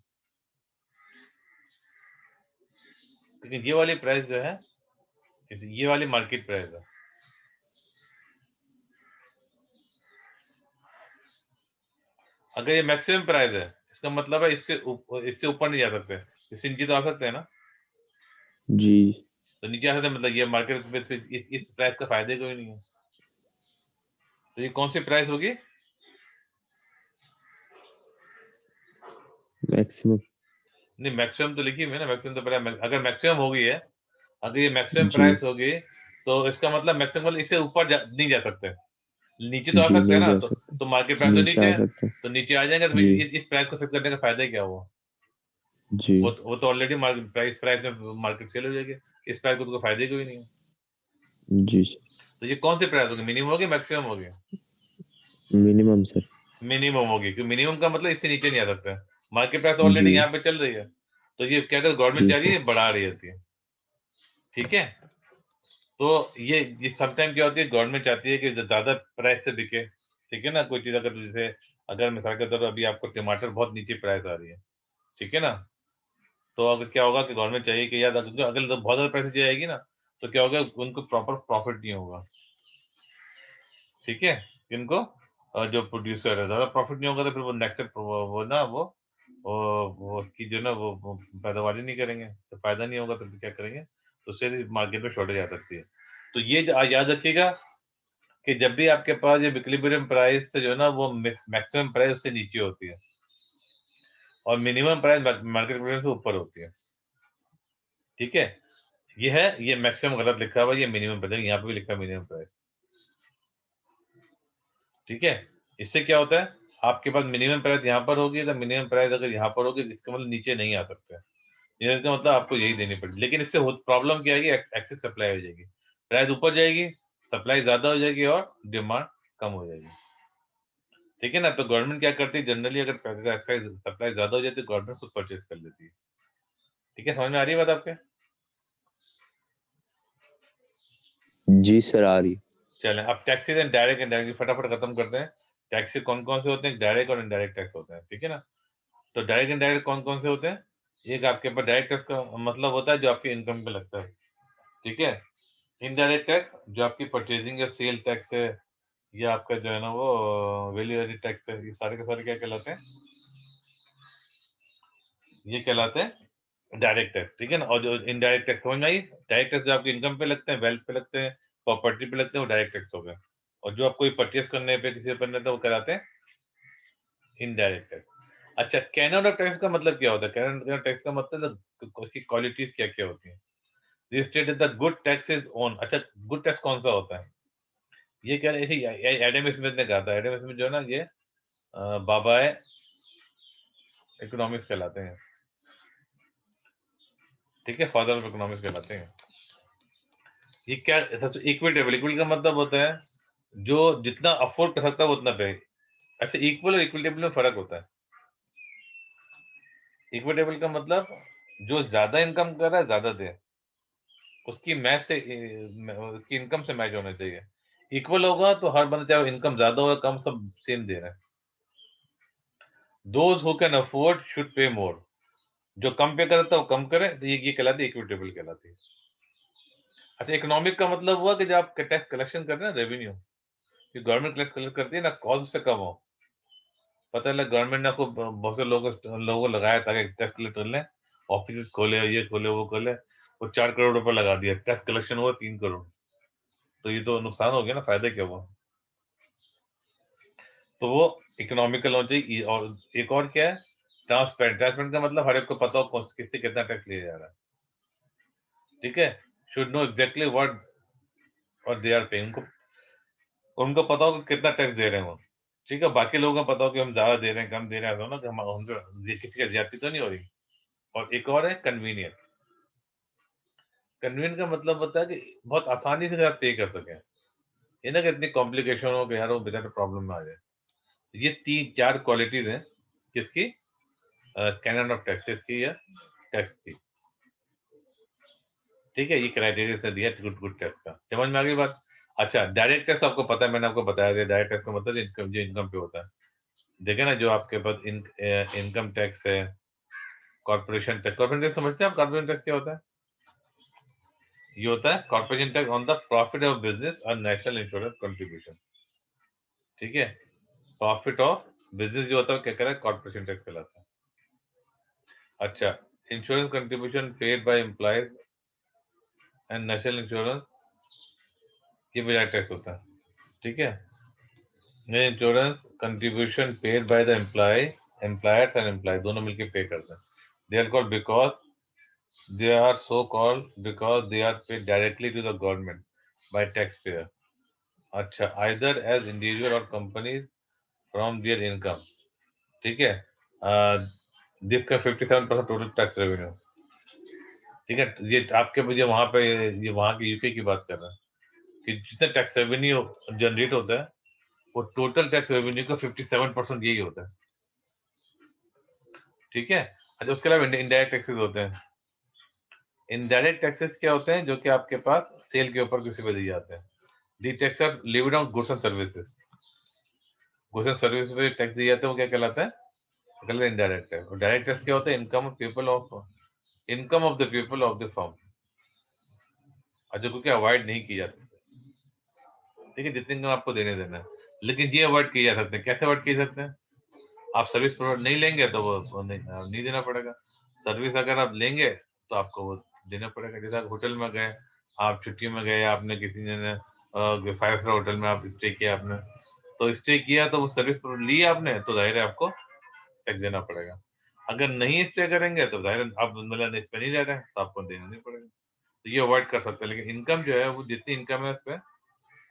लेकिन ये वाली प्राइस जो है, ये वाली मार्केट प्राइस है। अगर ये मैक्सिमम प्राइस है, इसका मतलब है इससे ऊपर नहीं जा सकते, इससे नीचे तो आ सकते हैं ना। जी। तो नीचे आ सकते हैं, मतलब ये मार्केट में इस प्राइस का फायदे कोई नहीं है। तो ये कौन सी प्राइस होगी? मैक्सिमम। नहीं, मैक्सिमम तो लिखी हुई है ना, मैक्सिमम तो पहले अगर मैक्सिमम हो गई है, अगर ये मैक्सिमम जी। प्राइस होगी, तो इसका मतलब मैक्सिमम मतलब इससे ऊपर नहीं जा सकते, नीचे तो आ जी सकते हैं नहीं ना। जा तो, सकते। तो मार्केट प्राइस तो नीचे नीचे आ है, सकते हैं। तो नीचे आ जाएंगे, तो जी। इस प्राइस को फिक्स करने का फायदा क्या हुआ? जी। वो तो ऑलरेडी मार्केट प्राइस में मार्केट सेल हो जाएगी, इस प्राइस को तो कोई फायदा ही कोई नहीं है। जी तो ये कौन सी प्राइस होगी, मिनिमम होगी मैक्सिमम होगी? Minimum sir. मिनिमम होगी, क्योंकि मिनिमम का मतलब इससे नीचे नहीं आ सकता है। मार्केट प्राइस जी। ऑलरेडी यहाँ पे चल रही है, तो ये क्या कर गवर्नमेंट जी जा रही सर। है, बढ़ा रही होती है। ठीक है। तो ये समटाइम क्या होती है, गवर्नमेंट चाहती है कि ज्यादा प्राइस से बिके। ठीक है ना, कोई चीज अगर जैसे अगर मिसाल के तौर पर अभी आपको टमाटर बहुत नीचे प्राइस आ रही है, ठीक है ना, तो अगर क्या होगा कि गवर्नमेंट चाहिए कि यार अगर तो बहुत ज्यादा पैसे जाएगी ना, तो क्या होगा, उनको प्रॉपर प्रॉफिट नहीं होगा। ठीक है। इनको जो प्रोड्यूसर है, ज्यादा प्रॉफिट नहीं होगा, तो फिर वो नेक्स्ट वो ना वो उसकी जो ना वो पैदावार नहीं करेंगे, तो फायदा नहीं होगा, तो फिर क्या करेंगे, तो उससे मार्केट में शॉर्टेज आ सकती है। तो ये याद रखिएगा कि जब भी आपके पास ये इक्विलिब्रियम प्राइस से जो है ना वो मैक्सिमम प्राइस उससे नीचे होती है, और मिनिमम प्राइस मार्केट प्राइस से ऊपर होती है। ठीक है। ये है, ये मैक्सिमम गलत लिखा हुआ है, ये मिनिमम प्राइस यहाँ पे भी लिखा है मिनिमम प्राइस। ठीक है। इससे क्या होता है, आपके पास मिनिमम प्राइस यहाँ पर होगी, तो मिनिमम प्राइस अगर यहाँ पर होगी, इसका मतलब नीचे नहीं आ सकते, इसका मतलब आपको यही देनी पड़ेगी। लेकिन इससे प्रॉब्लम क्या आएगी, एक्सेस सप्लाई हो जाएगी, प्राइस ऊपर जाएगी, सप्लाई ज्यादा हो जाएगी और डिमांड कम हो जाएगी। ठीक है ना। तो गवर्नमेंट क्या करती है, जनरली अगर सप्लाई ज्यादा हो जाती है, गवर्नमेंट खुद परचेज कर लेती है। ठीक है, समझ में आ रही है बात आपके? जी सर आ रही। चलें, अब टैक्सेस एंड डायरेक्ट इनडायरेक्ट फटाफट खत्म करते हैं। टैक्सेस कौन कौन से होते हैं, डायरेक्ट और इनडायरेक्ट टैक्स होते हैं। ठीक है ना। तो डायरेक्ट इनडायरेक्ट कौन कौन से होते हैं? एक आपके पास डायरेक्ट टैक्स का मतलब होता है जो आपकी इनकम पे लगता है। ठीक है। इनडायरेक्ट टैक्स जो आपकी परचेजिंग या सेल टैक्स है, या आपका जो है ना वो वैल्यू एडेड टैक्स है, ये सारे के सारे क्या कहलाते हैं, ये कहलाते हैं डायरेक्ट टैक्स। ठीक है ना। और जो इनडायरेक्ट टैक्स समझ में आई, डायरेक्ट टैक्स जो आपकी इनकम पे लगते हैं, वेल्थ पे लगते हैं, प्रॉपर्टी पे लगते हैं, वो डायरेक्ट टैक्स हो गए। और जो आप कोई परचेस करने पे किसी पे करने वो कराते हैं इनडायरेक्ट टैक्स। अच्छा, कैनन ऑफ टैक्स का मतलब क्या होता है? कैनन ऑफ टैक्स का मतलब उसकी क्वालिटीज क्या क्या होती हैं? This state is the good tax is on. अच्छा, गुड टैक्स कौन सा होता है? ये क्या है? एडम स्मिथ ने कहा था। एडम स्मिथ जो है ना, ये बाबा है इकोनॉमिक्स कहलाते हैं, ठीक है, फादर ऑफ इकोनॉमिक्स कहलाते हैं। ये क्या, सबसे इक्विटेबल, इक्वल का मतलब होता है जो जितना अफोर्ड कर सकता है वो उतना पे। अच्छा, इक्वल और इक्विटेबल में फर्क होता है। इक्विटेबल का मतलब जो ज्यादा इनकम कर रहा है ज्यादा दे, उसकी मैच से उसकी इनकम से मैच होना चाहिए। इक्वल होगा तो हर बंदा, चाहे इनकम ज्यादा हो या कम, सब सेम दे रहे हैं। Those who can afford should pay more. जो कम पे कर सकता है वो कम करे, तो ये कहलाती है इक्विटेबल कहलाती है। अच्छा, इकोनॉमिक का मतलब हुआ कि जब आप टैक्स कलेक्शन कर रहे हैं, रेवेन्यू कि गवर्नमेंट टैक्स कलेक्ट करती है ना, कॉस्ट उससे कम हो। पता है, गवर्नमेंट ने आपको बहुत से लोगों को लगाया ताकि टैक्स कलेक्ट कर लें, ऑफिस खोले, ये खोले, वो खोले, वो 4 करोड़ रुपए लगा दिया, टैक्स कलेक्शन हुआ 3 करोड़। तो ये तो नुकसान हो गया ना, फायदा क्या हुआ? तो वो इकोनॉमिकल होना चाहिए। और एक और क्या है, ट्रांसपेरेंट। ट्रांसपेरेंट का मतलब हर एक को पता हो किससे कितना टैक्स लिया जा रहा है, ठीक है। शुड नो एग्जैक्टली व्हाट और दे आर पेइंग। उनको पता हो कि कितना टैक्स दे रहे हैं वो, ठीक है। बाकी लोगों को पता हो कि हम ज्यादा दे रहे हैं, कम दे रहे हैं, तो ना कि हम उनको किसी का ज्यादती तो नहीं हो रही। और एक और है कन्वीनियंट। कन्वीनियंट का मतलब होता है कि बहुत आसानी से आप पे कर सकें, ये ना कि इतनी कॉम्प्लिकेशन हो कि यार वो बेचारा प्रॉब्लम में आ जाए। ये 3-4 क्वालिटीज हैं किसकी, कैनन ऑफ टैक्सेस की या टैक्स की, ठीक है। ये क्राइटेरिया से दिया गुड गुड टैक्स का, समझ में आ गई बात। अच्छा, डायरेक्ट टैक्स आपको पता है, मैंने आपको बताया था। डायरेक्ट टैक्स का मतलब इनकम, जो इनकम पे होता है, देखे ना, जो आपके पास इनकम टैक्स है, कॉर्पोरेशन टैक्स। कॉर्पोरेशन टैक्स समझते हैं आप? कॉर्पोरेशन टैक्स क्या होता है? ये होता है corporation tax on the profit of business और नेशनल इंश्योरेंस कंट्रीब्यूशन, ठीक है। प्रॉफिट ऑफ बिजनेस जो होता है क्या करा है, कॉर्पोरेशन टैक्स कहलाता है। अच्छा, insurance contribution paid by employees and national insurance, ये भी डायरेक्ट टैक्स होता है, ठीक है। ये insurance contribution paid by the employers and employee, दोनों मिलकर पे करते हैं। They are called because they are so called because they are paid directly to the government by taxpayer. अच्छा, either as individual or companies from their income, ठीक है। जिसका 57% total tax revenue, ठीक है। ये आपके मुझे वहां पे, ये वहां के यूपी की बात कर रहा है कि जितना टैक्स रेवेन्यू जनरेट होता है, वो टोटल टैक्स रेवेन्यू का 57% यही होता है, ठीक है। अच्छा, उसके अलावा इनडायरेक्ट टैक्सेस होते हैं। इनडायरेक्ट टैक्सेस क्या होते हैं? जो कि आपके पास सेल के ऊपर किसी पे दिए जाते हैं। The tax are levied on goods and services. Goods and service पे टैक्स दिए जाते हैं, वो क्या कहलाता है? कहलाता है इनडायरेक्ट टैक्स। और डायरेक्ट टैक्स क्या होता है? Income of the people of the firm, और जो क्योंकि अवॉइड नहीं की जा सकती, ठीक है। जितने इनकम आपको देने देना है, लेकिन ये अवॉइड किए जा सकते हैं। कैसे अवॉइड किए सकते हैं? आप सर्विस प्रोवाइड नहीं लेंगे तो वो नहीं देना पड़ेगा। सर्विस अगर आप लेंगे तो आपको वो देना पड़ेगा। जैसे आप होटल में गए, आप छुट्टी में गए, आपने किसी ने 5 स्टार होटल में आप स्टे किया, आपने तो स्टे किया, तो वो सर्विस ली आपने, तो जाहिर है आपको टैक्स देना पड़ेगा। अगर नहीं स्टे करेंगे तो जाहिर है आप मतलब इस पे नहीं रह रहे हैं, तो आपको देना नहीं पड़ेगा। तो ये अवॉइड कर सकते हैं, लेकिन इनकम जो है, वो जितनी इनकम है उस पर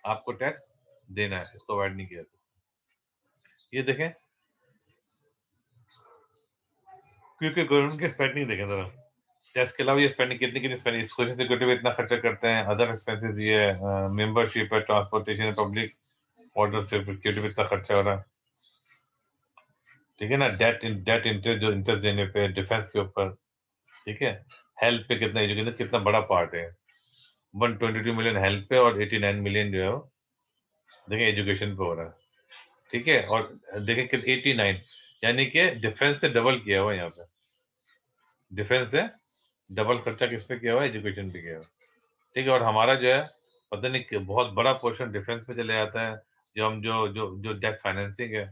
आपको टैक्स देना है, इसको अवॉइड नहीं किया जाता। ये देखें, क्योंकि गवर्नमेंट की स्पेंडिंग देखें जरा, टैक्स के अलावा ये स्पेंडिंग कितनी कितनी स्पेंडिंग, सोशल सिक्योरिटी में इतना खर्चा करते हैं, अदर एक्सपेंसेस, ये मेंबरशिप है, ट्रांसपोर्टेशन, पब्लिक ऑर्डर सिक्योरिटी में इतना खर्चा हो रहा है, ठीक है ना। डेट इंटरेस्ट, जो इंटरेस्ट देने पे, डिफेंस के ऊपर, ठीक है। हेल्थ पे कितना, एजुकेशन कितना बड़ा पार्ट है। 122 मिलियन हेल्थ पे और 89 मिलियन जो है वो देखिए एजुकेशन पे हो रहा है, ठीक है। और देखिए कि 89, यानी कि डिफेंस से डबल किया हुआ है यहाँ पे। डिफेंस से डबल खर्चा किस पे किया हुआ है? एजुकेशन पे किया हुआ है, ठीक है। और हमारा जो है, पता नहीं बहुत बड़ा पोर्शन डिफेंस पे चले जाता है। जो हम जो जो जो डेट फाइनेंसिंग है,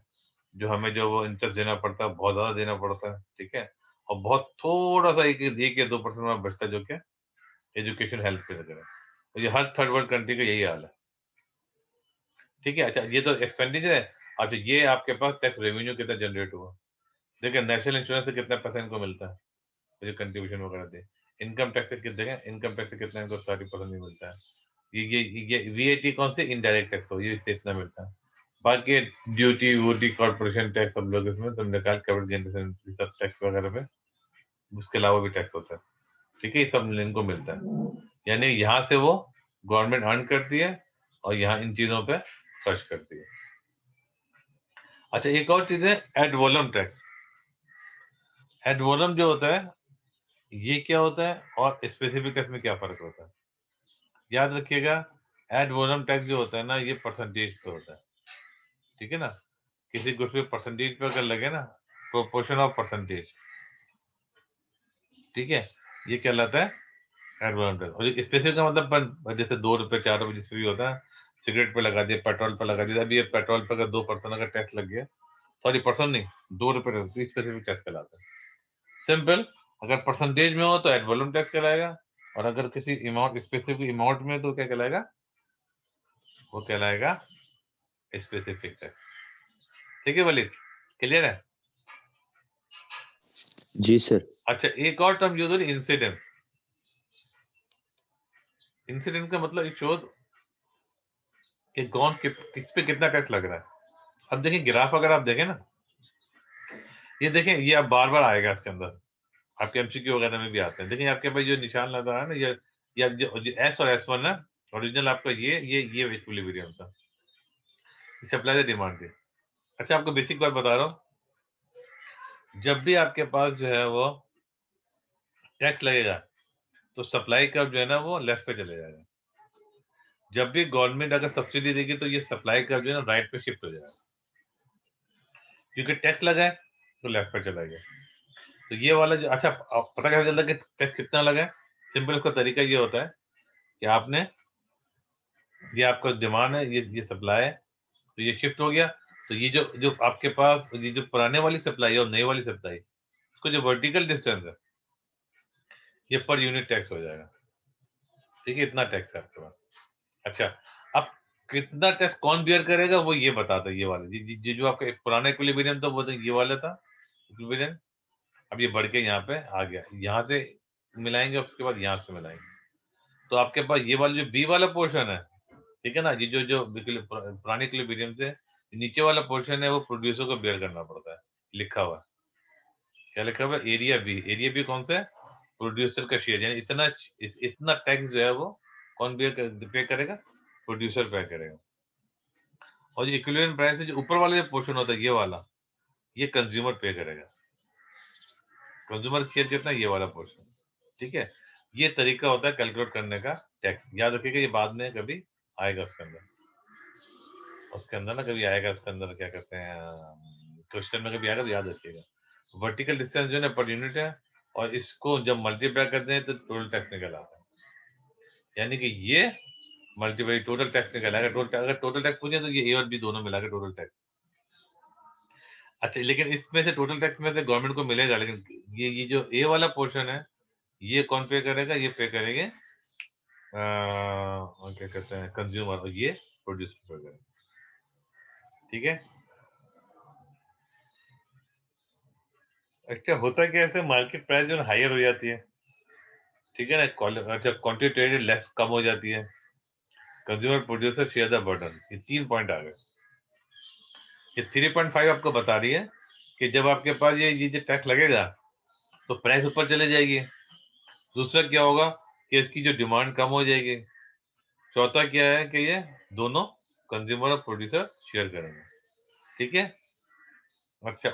जो हमें जो वो इंटरेस्ट देना पड़ता है, बहुत ज्यादा देना पड़ता है, ठीक है। और बहुत थोड़ा सा 1 या 2% में बचता है, जो कि एजुकेशन हेल्थ पे लग रहा है। तो ये हर थर्ड वर्ल्ड कंट्री का यही हाल है, ठीक है। अच्छा, ये तो एक्सपेंडिचर है। अच्छा, ये आपके पास टैक्स रेवेन्यू कितना जनरेट हुआ, देखिए नेशनल इंश्योरेंस से कितना % को मिलता है, जो कंट्रीब्यूशन वगैरह दे। इनकम टैक्स से कितने हैं, इनकम टैक्स से कितना इनको 30% ही मिलता है। ये वीएटी कौन सी इनडायरेक्ट टैक्स हो, ये इससे इतना मिलता है। बाकी ड्यूटी वूटी कॉर्पोरेशन टैक्स सब लोग इसमें तुम निकाल, कैपिटल गेन सब टैक्स वगैरह पे, उसके अलावा भी टैक्स होता है। ठीक है, ये सब इनको मिलता है, यानी यहाँ से वो गवर्नमेंट अर्न करती है और यहाँ इन चीजों पे खर्च करती है। अच्छा, एक और चीज है ad valorem tax. Ad valorem जो होता है, ये क्या होता है और स्पेसिफिक टैक्स में क्या फर्क होता है? याद रखिएगा, एड वॉल्यूम टैक्स जो होता है ना, ये परसेंटेज पे होता है। ठीक है ना, किसी गुड्स पे परसेंटेज पे अगर लगे ना, प्रोपोर्शन ऑफ परसेंटेज, ठीक है, ये कहलाता है एड वॉल्यूम टैक्स। और स्पेसिफिक का मतलब जैसे 2 रुपए 4 रुपए जिस पे भी होता है, सिगरेट पे लगा दिया, पेट्रोल पे लगा दिया। अभी ये पेट्रोल पे अगर 2% अगर टैक्स लग गया, सॉरी परसेंट नहीं, 2 रुपए स्पेसिफिक टैक्स कहलाता है। सिंपल, अगर परसेंटेज में हो तो एड वॉल्यूम टैक्स कहलाएगा, और अगर किसी अमाउंट स्पेसिफिक अमाउंट में तो क्या कहलाएगा, वो कहलाएगा स्पेसिफिक टैक्स। ठीक है वलीद, क्लियर है? जी सर। अच्छा, एक और टर्म यूज हो रही, इंसिडेंट। इंसिडेंट का मतलब शोध कि कौन किस पे कितना टैक्स लग रहा है। अब देखिए ग्राफ अगर आप देखें ना, ये देखें, ये अब बार बार आएगा इसके अंदर, आपके एमसीक्यू वगैरह में भी आते हैं। देखिए आपके पास जो निशान लग रहा है ना, ये जो एस और S1 है, ओरिजिनल आपका ये इक्विलिब्रियम था, सप्लाई डिमांड थी। अच्छा, आपको बेसिक बात बता रहा हूँ, जब भी आपके पास जो है वो टैक्स लगेगा, तो सप्लाई कर्व जो है ना वो लेफ्ट पे चले जाएगा। जब भी गवर्नमेंट अगर सब्सिडी देगी, तो ये सप्लाई कर्व जो है ना राइट पे शिफ्ट हो जाएगा, क्योंकि टैक्स लगा है तो लेफ्ट पे चला गया। तो ये वाला जो, अच्छा पता कैसे चलता है कि टैक्स कितना लगा है? सिंपल, उसका तरीका ये होता है कि आपने, ये आपका डिमांड है, ये सप्लाई है, तो ये शिफ्ट हो गया। तो ये जो जो आपके पास ये जो पुराने वाली सप्लाई है और नई वाली सप्लाई, उसको जो वर्टिकल डिस्टेंस है, ये पर यूनिट टैक्स हो जाएगा। ठीक है, इतना टैक्स है आपके पास। अच्छा, अब कितना टैक्स कौन बियर करेगा, वो ये बताता है, ये वाला जो आपका पुराना इक्विलिब्रियम था, वो तो ये वाला था इक्विलिब्रियम। अब ये बढ़ के यहाँ पे आ गया, यहाँ से मिलाएंगे, उसके बाद यहाँ से मिलाएंगे, तो आपके पास ये वाला जो बी वाला पोर्शन है, ठीक है ना, ये जो जो पुराने इक्विलिब्रियम से नीचे वाला पोर्शन है, वो प्रोड्यूसर को बेयर करना पड़ता है। लिखा हुआ है, क्या लिखा हुआ है? Area B. एरिया बी कौन सा है? प्रोड्यूसर का शेयर, यानी इतना टैक्स जो है वो कौन पे करेगा? प्रोड्यूसर पे करेगा। और जो इक्विलिब्रियम प्राइस है, जो ऊपर वाला जो पोर्शन होता है, ये वाला, ये कंज्यूमर पे करेगा। कंज्यूमर शेयर कितना? ये वाला पोर्शन। ठीक है, ये तरीका होता है कैलकुलेट करने का टैक्स। याद रखिएगा, ये बाद में कभी आएगा उसके अंदर ना कभी आएगा उसके अंदर, क्या कहते हैं, क्वेश्चन में कभी आएगा तो याद रखिएगा। वर्टिकल डिस्टेंस जो है पर यूनिट है, और इसको जब मल्टीप्लाई करते हैं तो टोटल टैक्स निकल आता है, यानी कि ये मल्टीप्लाई टोटल टैक्स निकल आएगा। अगर टोटल टैक्स पूछे तो ये ए और बी दोनों मिला के टोटल टैक्स। अच्छा, लेकिन इसमें से टोटल टैक्स में से गवर्नमेंट को मिलेगा, लेकिन ये जो ए वाला पोर्शन है, ये कौन पे करेगा? ये पे करेंगे क्या कहते हैं, कंज्यूमर, और ये प्रोड्यूसर पे करेंगे। ठीक है, अच्छा होता क्या है, मार्केट प्राइस जो हायर हो जाती है, ठीक है ना, अच्छा क्वांटिटी लेस कम हो जाती है, consumer producer share the burden. ये 3 पॉइंट आ गए। ये 3.5 आपको बता रही है कि जब आपके पास ये जो टैक्स लगेगा, तो प्राइस ऊपर चले जाएगी। दूसरा क्या होगा कि इसकी जो डिमांड कम हो जाएगी। चौथा क्या है कि ये दोनों कंज्यूमर और प्रोड्यूसर शेयर करेंगे। ठीक है, अच्छा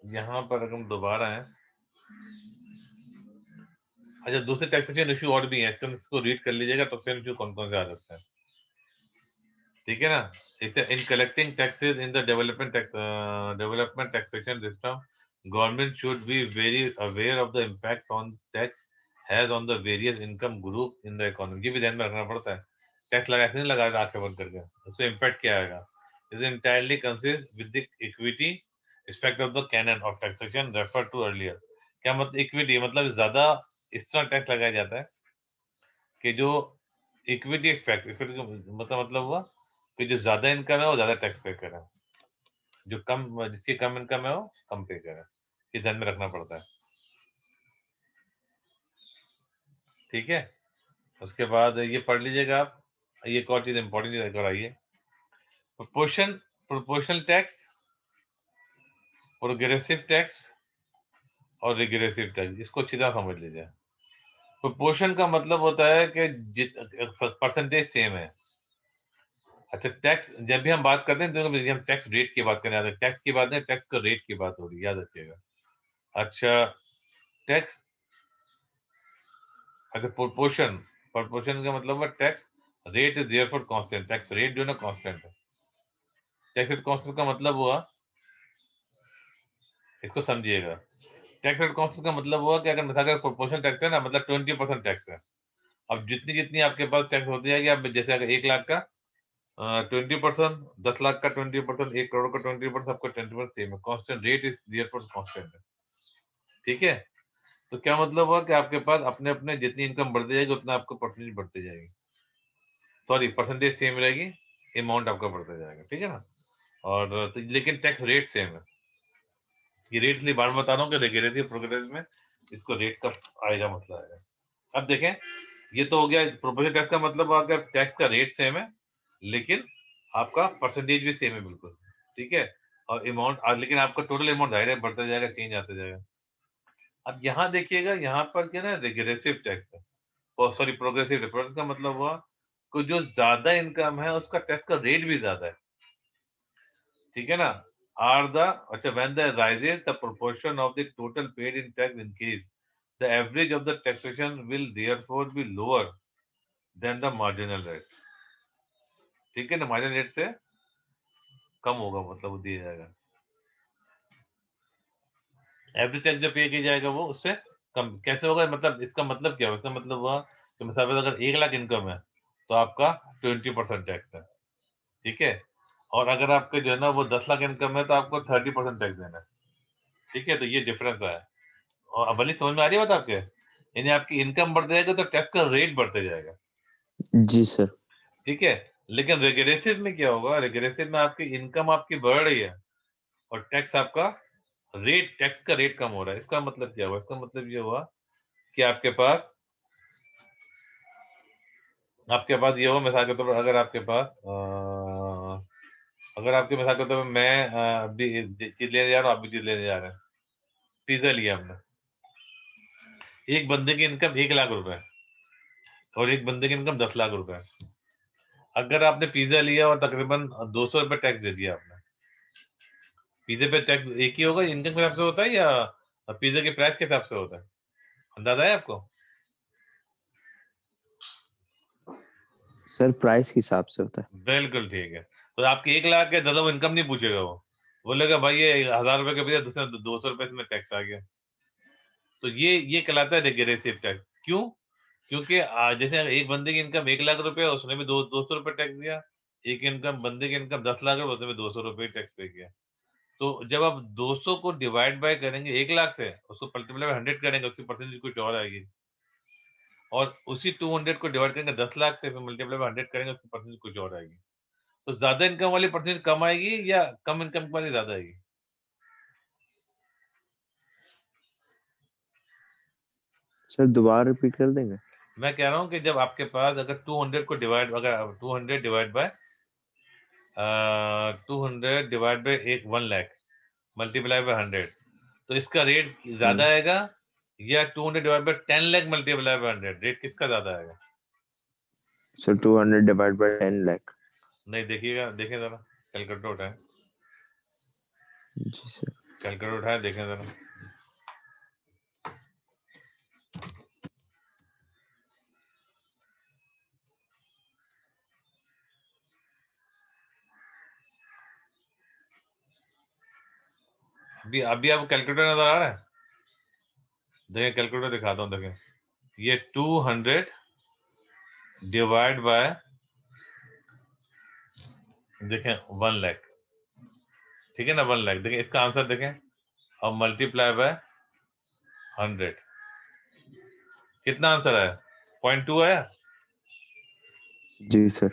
यहाँ पर अगर हम दोबारा है, अच्छा दूसरे टैक्सेशन इशू और भी है, इसको रीड कर लीजिएगा, तो फिर इशू कौन कौन से आ सकते हैं। ठीक है ना, इसे in collecting taxes in the development taxation system, government should be very aware of the impact on tax has on the various income group in the economy. ये भी ध्यान में रखना पड़ता है, टैक्स लगा नहीं लगा आंखें बंद करके, उसका इम्पैक्ट क्या आएगा। Is entirely consist with the equity respect of the canon of taxation refer to earlier. क्या मतलब इक्विटी, मतलब ज्यादा इस तरह टैक्स लगाया जाता है कि जो इक्विटी एक्सपेक्ट, मतलब हुआ कि जो ज्यादा इनकम है वो ज्यादा टैक्स पे करे, जो कम, जिसकी कम इनकम है वो कम पे करे। ये ध्यान में रखना पड़ता है, ठीक है। उसके बाद ये पढ़ लीजिएगा आप। ये एक और चीज इंपॉर्टेंट कराइए, proportion, proportional tax, progressive tax और रिग्रेसिव टैक्स। इसको अच्छी तरह समझ लीजिए। प्रोपोर्शन का मतलब होता है कि परसेंटेज सेम है। अच्छा, टैक्स जब भी हम बात करते हैं तो हम टैक्स रेट की बात करने आते हैं, टैक्स की बात नहीं, टैक्स का रेट की बात हो रही है, याद रखिएगा। अच्छा, टैक्स, अगर प्रोपोर्शन, प्रोपोर्शन का मतलब है tax rate is therefore constant, tax rate जो है ना कांस्टेंट है। टैक्स रेट कांस्टेंट का मतलब हुआ, इसको समझिएगा, टैक्स रेट कांस्टेंट का मतलब हुआ कि अगर प्रोपोर्शन टैक्स है ना, मतलब 20% टैक्स है। अब जितनी जितनी आपके पास टैक्स होती जाएगी, अब जैसे अगर 1 लाख का 20%, 10 लाख का 20%, 1 करोड़ का 20%, सबका 20% सेम है। Constant rate is therefore constant है, ठीक है। तो क्या मतलब हुआ कि आपके पास अपने अपने जितनी इनकम बढ़ती जाएगी उतना आपको परसेंटेज बढ़ती जाएगी, सॉरी परसेंटेज सेम रहेगी, अमाउंट आपका बढ़ता जाएगा, ठीक है ना। और तो लेकिन टैक्स रेट सेम है। ये रेट इसलिए बार बता रहा हूँ कि रेगुलेटरी प्रोग्रेस में इसको रेट का आएगा, मतलब आएगा। अब देखें, ये तो हो गया प्रोपोर्शनल टैक्स का मतलब आ गया टैक्स का रेट सेम है लेकिन आपका परसेंटेज भी सेम है बिल्कुल, ठीक है। और अमाउंट, लेकिन आपका टोटल अमाउंट जाहिर है बढ़ता जाएगा, चेंज आता जाएगा। अब यहाँ देखिएगा, यहाँ पर क्या ना रिग्रेसिव टैक्स है, सॉरी प्रोग्रेसिव टैक्स का मतलब हुआ कि जो ज्यादा इनकम है उसका टैक्स का रेट भी ज्यादा है, ठीक है ना। आर द, अच्छा, when the rises the proportion of the total paid in tax increase, the average of the taxation will therefore be lower than the marginal rate, ठीक है ना। मार्जिनल रेट से कम होगा, मतलब वो दिया जाएगा। एवरेज टैक्स जो पे किया जाएगा वो उससे कम कैसे होगा, मतलब इसका मतलब क्या है, इसका मतलब हुआ कि मिसाल अगर 1 लाख इनकम है तो आपका 20% टैक्स है, ठीक है। और अगर आपके जो है ना वो 10 लाख इनकम है तो आपको 30% टैक्स देना है, ठीक है। तो ये डिफरेंस है। और अब वाली समझ में आ रही है बात आपके, यानी आपकी इनकम बढ़ जाएगा तो टैक्स का रेट बढ़ते जाएगा, जी सर। ठीक है। लेकिन रेग्रेसिव में क्या होगा, रेग्रेसिव में आपकी इनकम आपकी बढ़ रही है और टैक्स आपका रेट, टैक्स का रेट कम हो रहा है। इसका मतलब क्या हुआ, इसका मतलब ये हुआ कि आपके पास ये हो, मिसाल के तौर पर अगर आपके पास अगर आपके मिसाल के तौर पर मैं अभी चीज लेने जा रहा हूँ, आप भी चीज लेने जा रहे हैं, पिज्जा लिया हमने, एक बंदे की इनकम 1 लाख रुपए और एक बंदे की इनकम 10 लाख रुपए। अगर आपने पिज्जा लिया और तकरीबन 200 रुपए टैक्स दे दिया आपने, पिज्जे पे टैक्स एक ही होगा, इनकम के हिसाब से होता है या पिज्जा के प्राइस के हिसाब से होता है, अंदाजा है आपको? सर प्राइस के हिसाब से होता है। बिल्कुल ठीक है। तो आपके 1 लाख के दादा वो इनकम नहीं पूछेगा, वो बोलेगा भाई ये 1000 रुपए के भैया, दूसरे 200 रुपए इसमें टैक्स आ गया। तो ये कहलाता है रिग्रेसिव टैक्स। क्यों? क्योंकि जैसे अगर एक बंदे की इनकम 1 लाख रुपए, उसने भी 200 रुपए टैक्स दिया। एक इनकम बंदे की इनकम 10 लाख रुपए, उसने भी 200 रुपए टैक्स पे किया। तो जब आप 200 को डिवाइड बाय करेंगे 1 लाख से, उसको मल्टीप्लाई 100 करेंगे, उसकी परसेंटेज कुछ और आएगी। और उसी 200 को डिवाइड करेंगे 10 लाख से, फिर मल्टीप्लाई बाय 100 करेंगे, उसकी परसेंटेज कुछ और आएगी। तो ज्यादा इनकम वाली परसेंटेज कम आएगी या कम इनकम वाली ज्यादा आएगी? सर दोबारा रिपीट कर देंगे। मैं कह रहा हूँ कि जब आपके पास अगर 200 को डिवाइड, अगर 200 divide by 200 divide by 1 lakh multiply by 100, तो इसका रेट ज्यादा आएगा या 200 divide by 10 lakh multiply by 100, rate किसका ज्यादा आएगा? Sir 200 divide by 10 lakh. नहीं, देखिएगा, देखें जरा, कैलकुलेटर उठाएं, जी सर। कैलकुलेटर उठाएं, देखें जरा। अभी अभी आपको कैलकुलेटर नजर आ रहा है? देखें, कैलकुलेटर दिखाता हूँ, देखें। ये 200 डिवाइड बाय, देखें, 1 लाख, ठीक है ना, 1 लाख। देखें इसका आंसर देखें, और मल्टीप्लाई बाय 100, कितना आंसर आया? 0.2 आया, जी सर।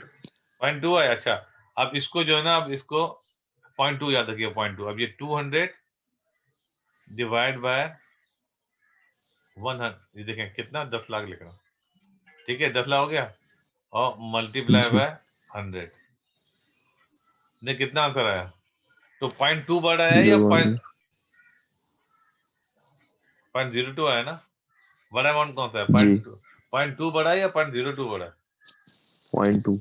0.2 आया। अच्छा, अब इसको जो है ना, अब इसको 0.2 याद रखिए, 0.2। अब ये 200 डिवाइड बाय 100, ये देखें कितना, 10 लाख लिख रहा हूँ, ठीक है, 10 लाख हो गया, और मल्टीप्लाई जी बाय 100, ने कितना आंसर आया? तो 0.2 बड़ा है या 01 0.02 आया ना? बड़ा अमाउंट कौन सा है? जी 0.2 बड़ा है या 0.02 बड़ा है? 0.2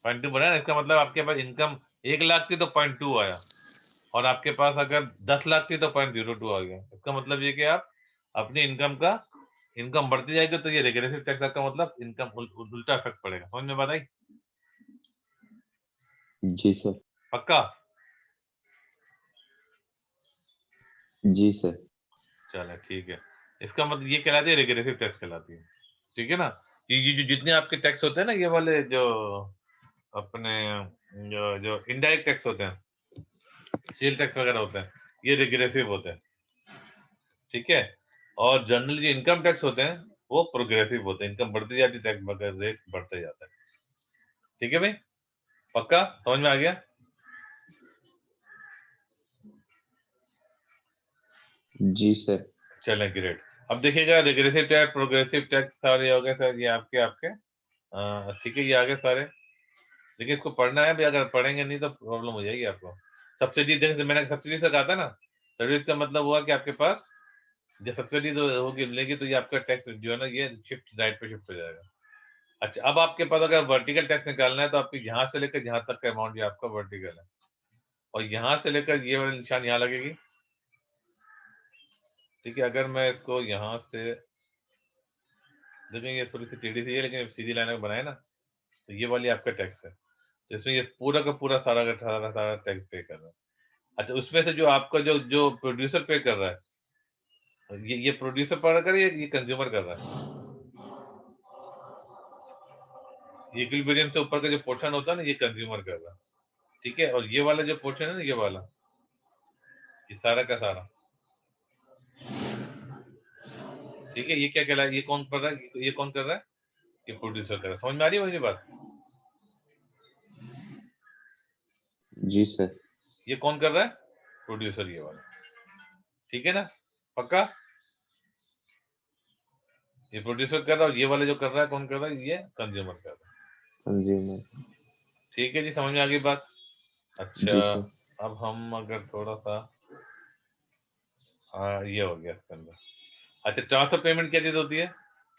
0.2 बड़ा है ना। इसका मतलब आपके पास इनकम 1 लाख थी तो 0.2 आया, और आपके पास अगर 10 लाख थी तो 0.02 आ गया। इसका मतलब ये कि आप अपनी इनकम बढ़ती जाएगी तो ये रेग्रेसिव टैक्स का मतलब इनकम उल्टा इफेक्ट पड़ेगा। समझ में बात आई? जी सर पक्का? जी सर चलो ठीक है। इसका मतलब ये कहलाती है रेग्रेसिव टैक्स कहलाती है, ठीक है ना। ये जो जितने आपके टैक्स होते हैं ना, ये वाले जो अपने जो जो इनडायरेक्ट टैक्स होते हैं, सेल टैक्स वगैरह होते हैं, ये रिग्रेसिव होते हैं, ठीक है। और जनरली जो इनकम टैक्स होते हैं वो प्रोग्रेसिव होते हैं, इनकम बढ़ती जाती है, टैक्स रेट बढ़ते जाता है, ठीक है भाई। पक्का समझ में आ गया? जी सर चलें ग्रेट। अब देखिएगा, रिग्रेसिव टैक्स, प्रोग्रेसिव टैक्स सारे हो गए सर, ये आपके आपके ठीक है, ये आ गए सारे। लेकिन इसको पढ़ना है भी, अगर पढ़ेंगे नहीं तो प्रॉब्लम हो जाएगी आपको। सब्सिडी, जैसे मैंने सब्सिडी से कहा था ना, सब्सिडी का मतलब हुआ कि आपके पास जब सब्सिडी तो होगी, मिलेगी, तो ये आपका टैक्स जो है ना, ये शिफ्ट राइट पे शिफ्ट हो जाएगा। अच्छा, अब आपके पास अगर वर्टिकल टैक्स निकालना है तो आपकी यहाँ से लेकर यहाँ तक का अमाउंट ये आपका वर्टिकल है, और यहाँ से लेकर ये वाली निशान यहाँ लगेगी, ठीक है। अगर मैं इसको यहाँ से देखें, ये थोड़ी सी टेढ़ी सी है लेकिन सीधी लाइन में बनाए ना, तो ये वाली आपका टैक्स है, जिसमें ये पूरा का पूरा सारा का सारा सारा टैक्स पे कर रहा है। अच्छा, उसमें से जो आपका जो जो प्रोड्यूसर पे कर रहा है, ये प्रोड्यूसर पर कर, ये कंज्यूमर कर रहा है। ये इक्विलिब्रियम से ऊपर का जो पोर्शन होता है ना, ये कंज्यूमर कर रहा है, ठीक है। और ये वाला जो पोर्शन है ना, ये वाला, ये सारा का सारा, ठीक है। ये क्या कहला, ये कौन कर रहा है, ये कौन कर रहा है? ये प्रोड्यूसर कर रहा है। समझ में आ रही है मुझे बात? जी सर ये कौन कर रहा है? प्रोड्यूसर, ये वाला, ठीक है ना। पक्का? ये प्रोड्यूसर कर रहा है, और ये वाले जो कर रहा है, कौन कर रहा है? ये कंज्यूमर कर रहा है, कंज्यूमर ठीक है जी। समझ में आ गई बात? अच्छा, जी सर अब हम अगर थोड़ा सा, हाँ ये हो गया इसके अंदर। अच्छा, ट्रांसफर पेमेंट क्या चीज होती है?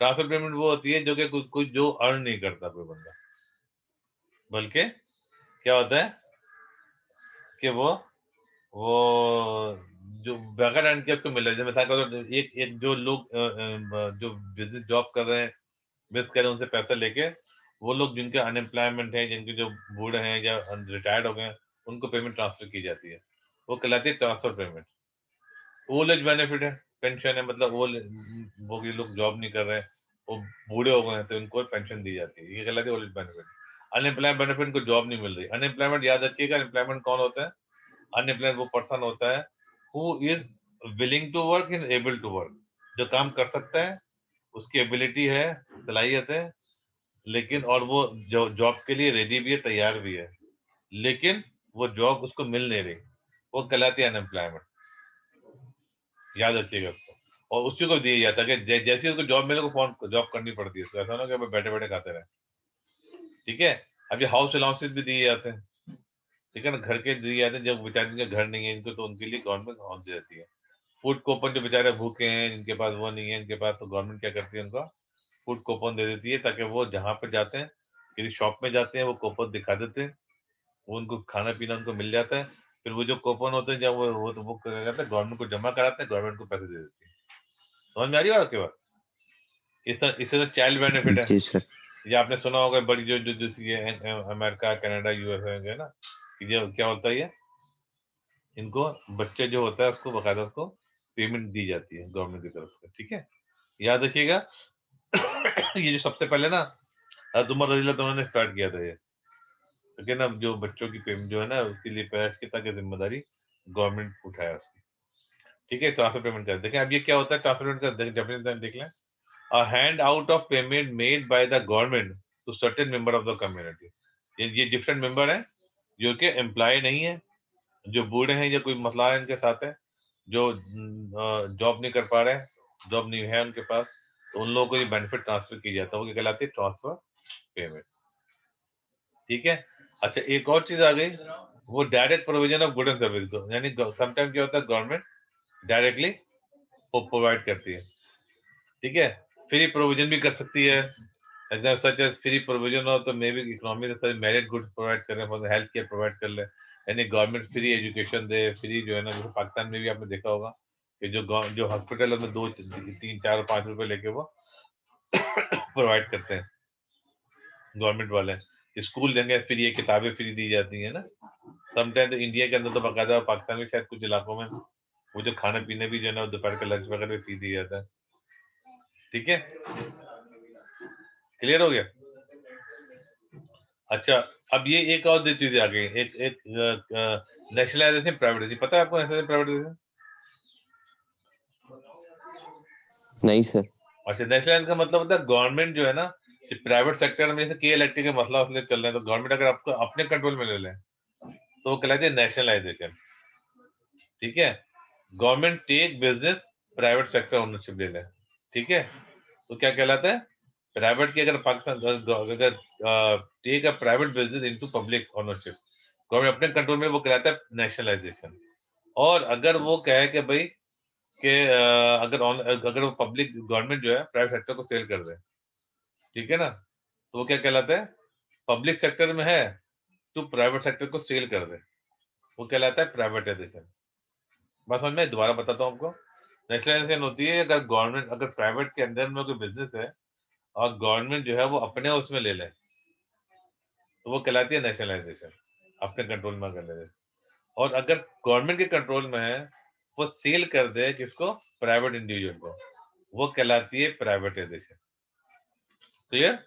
ट्रांसफर पेमेंट वो होती है जो कि कुछ कुछ जो अर्न नहीं करता कोई बंदा, बल्कि क्या होता है कि वो जो बगैर अर्न किया उसको मिल रहा है। जैसे मिसाल के तौर पर एक एक जो लोग जो बिजनेस जॉब कर रहे हैं, बिजनेस कर रहे हैं, उनसे पैसा लेके वो लोग जिनके अनएम्प्लॉयमेंट है, जिनके जो बूढ़े हैं या रिटायर्ड हो गए हैं, उनको पेमेंट ट्रांसफर की जाती है, वो कहलाती है transfer payment. Old age benefit है, पेंशन है, मतलब वो ये लोग जॉब नहीं कर रहे हैं, वो बूढ़े हो गए हैं, तो इनको पेंशन दी जाती है, ये कहलाती है old age benefit. Unemployment benefit, इनको जॉब नहीं मिल रही। अनएम्प्लॉयमेंट याद रखिएगा, अनएम्प्लॉयमेंट कौन होता है? अनएम्प्लॉयड वो पर्सन होता है who is willing to work and able to work, जो काम कर सकता है, उसकी एबिलिटी है, सलाहियत है, लेकिन और वो जो जॉब के लिए रेडी भी है, तैयार भी है, लेकिन वो जॉब उसको मिल नहीं रही, वो कहलाती है अनएम्प्लॉयमेंट। याद रखिएगा उसको। और उसी को दिया जाता है कि जैसे उसको जॉब मिले को फोन जॉब करनी पड़ती है उसको, ऐसा ना कि बैठे बैठे खाते रहे, ठीक है। अब ये हाउस अलाउंसेस भी दिए जाते हैं, ठीक है ना, घर के दिए जाते हैं, जब बेचारे जिनके घर नहीं है इनको, तो उनके लिए गवर्नमेंट हाउस दे देती है। फूड कूपन, जो बेचारे भूखे हैं, जिनके पास वो नहीं है, इनके पास, तो गवर्नमेंट क्या करती है, उनका फूड कूपन दे देती है, ताकि वो जहाँ पे जाते हैं, किसी शॉप में जाते हैं, वो कूपन दिखा देते हैं, वो उनको खाना पीना उनको मिल जाता है। फिर वो जो कूपन होते हैं, जब वो क्या करते हैं, गवर्नमेंट को जमा कराते हैं, गवर्नमेंट को पैसे दे देती है। समझ में आ रही है आपके बात? इस तरह चाइल्ड बेनिफिट है। जी सर ये आपने सुना होगा, बड़ी जो जो जो ये अमेरिका, कनाडा, यूएसए है ना, ये क्या होता है, ये इनको बच्चे जो होता है उसको बकायदा उसको पेमेंट दी जाती है गवर्नमेंट की तरफ से, ठीक है। याद रखिएगा। ये जो सबसे पहले ना हज़रत उमर रज़ी अल्लाह ने स्टार्ट किया था ये, लेकिन अब जो बच्चों की पेमेंट जो है ना, उसके लिए पेरेंट्स की तक जिम्मेदारी गवर्नमेंट उठाया उसकी, ठीक है। ट्रांसफर पेमेंट कर देखें। अब ये क्या होता है ट्रांसफर पेमेंट का, डेफिनेशन देख लें। A handout of payment made by the government to certain member of the community. ये डिफरेंट मेंबर है, जो कि एम्प्लॉय नहीं है, जो बूढ़े हैं या कोई मसला है इनके साथ है, जो जॉब नहीं कर पा रहे हैं, जॉब नहीं है उनके पास, तो उन लोगों को ये बेनिफिट ट्रांसफर की जाता है, वो क्या कहलाती है? Transfer payment. ठीक है। अच्छा, एक और चीज आ गई, वो direct provision of good and service को, यानी समटाइम क्या होता है, गवर्नमेंट डायरेक्टली प्रोवाइड करती है। ठीक है। फ्री प्रोविजन भी कर सकती है, exam such as free provision हो तो मे बी इकोनॉमी से मेरिट गुड्स प्रोवाइड कर रहे, हेल्थ केयर प्रोवाइड कर ले, यानी गवर्नमेंट फ्री एजुकेशन दे, फ्री जो है ना, जैसे पाकिस्तान में भी आपने देखा होगा कि जो हॉस्पिटल है 2 3 4 5 रुपए लेके वो प्रोवाइड करते हैं गवर्नमेंट वाले। स्कूल देंगे फ्री, ये किताबें फ्री दी जाती है ना। समटाइम तो इंडिया के अंदर तो बाकायदा, पाकिस्तान में शायद कुछ इलाकों में वो जो खाने पीने भी जो है ना, दोपहर का लंच वगैरह भी फ्री दिया जाता है। ठीक है, क्लियर हो गया? अच्छा, अब ये एक और दो चीजें आ गई, एक एक नेशनलाइजेशन, प्राइवेटाइजेशन। पता है आपको नेशनलाइजेशन प्राइवेटाइजेशन? नहीं सर। अच्छा, नेशनलाइजेशन का मतलब होता है गवर्नमेंट जो है ना, कि प्राइवेट सेक्टर में, जैसे के इलेक्ट्रिक के मसला उसने चल रहे हैं, तो गवर्नमेंट अगर आपको अपने कंट्रोल में ले लें तो वो कहलाती है नेशनलाइजेशन। ठीक है। Government take business, private sector ownership ले लें। ठीक है, तो क्या कहलाता है? प्राइवेट की, अगर पाकिस्तान अगर take a private business into public ownership, government अपने कंट्रोल में, वो कहलाता है नेशनलाइजेशन। और अगर वो कहे कि भाई कि अगर वो पब्लिक गवर्नमेंट जो है प्राइवेट सेक्टर को सेल कर दे, ठीक है ना, तो वो क्या कहलाता है? पब्लिक सेक्टर में है तो प्राइवेट सेक्टर को सेल कर दे, वो कहलाता है प्राइवेटाइजेशन। बस समझ में, दोबारा बताता हूँ आपको। नेशनलाइजेशन होती है अगर गवर्नमेंट, अगर प्राइवेट के अंदर में कोई बिजनेस है और गवर्नमेंट जो है वो अपने उसमें ले ले, तो वो कहलाती है नेशनलाइजेशन, अपने कंट्रोल में कर ले। और अगर गवर्नमेंट के कंट्रोल में है, वो सेल कर दे किसको? प्राइवेट इंडिविजुअल को, वो कहलाती है प्राइवेटाइजेशन। क्लियर?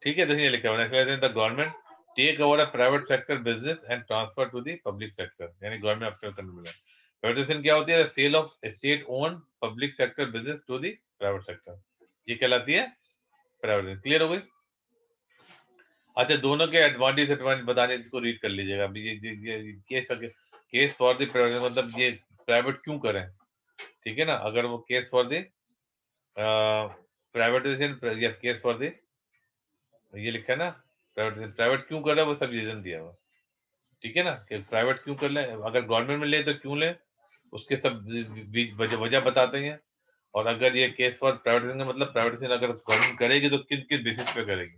ठीक है, देखिए लिखा हुआ है, nationalisation the government take over a private sector business and transfer to the public sector, यानी गवर्नमेंट अपने कंट्रोल में। प्राइवेटाइजेशन क्या होती है? Sale of state own public sector business to the private sector, ये कहलाती है प्राइवेटाइजेशन। क्लियर हो गई? अच्छा, दोनों के एडवांटेज डिसएडवांटेज बताने, इसको रीड कर लीजिएगा अभी। ये केस फॉर द प्राइवेट, मतलब ये प्राइवेट क्यों करें? ठीक है ना, अगर वो केस फॉर द प्राइवेटाइजेशन, या केस फॉर द, ये लिखा है ना, प्राइवेट क्यों कर रहा है, वो सब रीजन दिया हुआ। ठीक है ना, कि प्राइवेट क्यों कर ले, अगर गवर्नमेंट में ले तो क्यों ले, उसके सब वजह बताते हैं। और अगर ये केस फॉर प्राइवेटाइजेशन का मतलब, प्राइवेटाइजेशन अगर गवर्नमेंट करेगी तो किन किन बेसिस पे करेगी,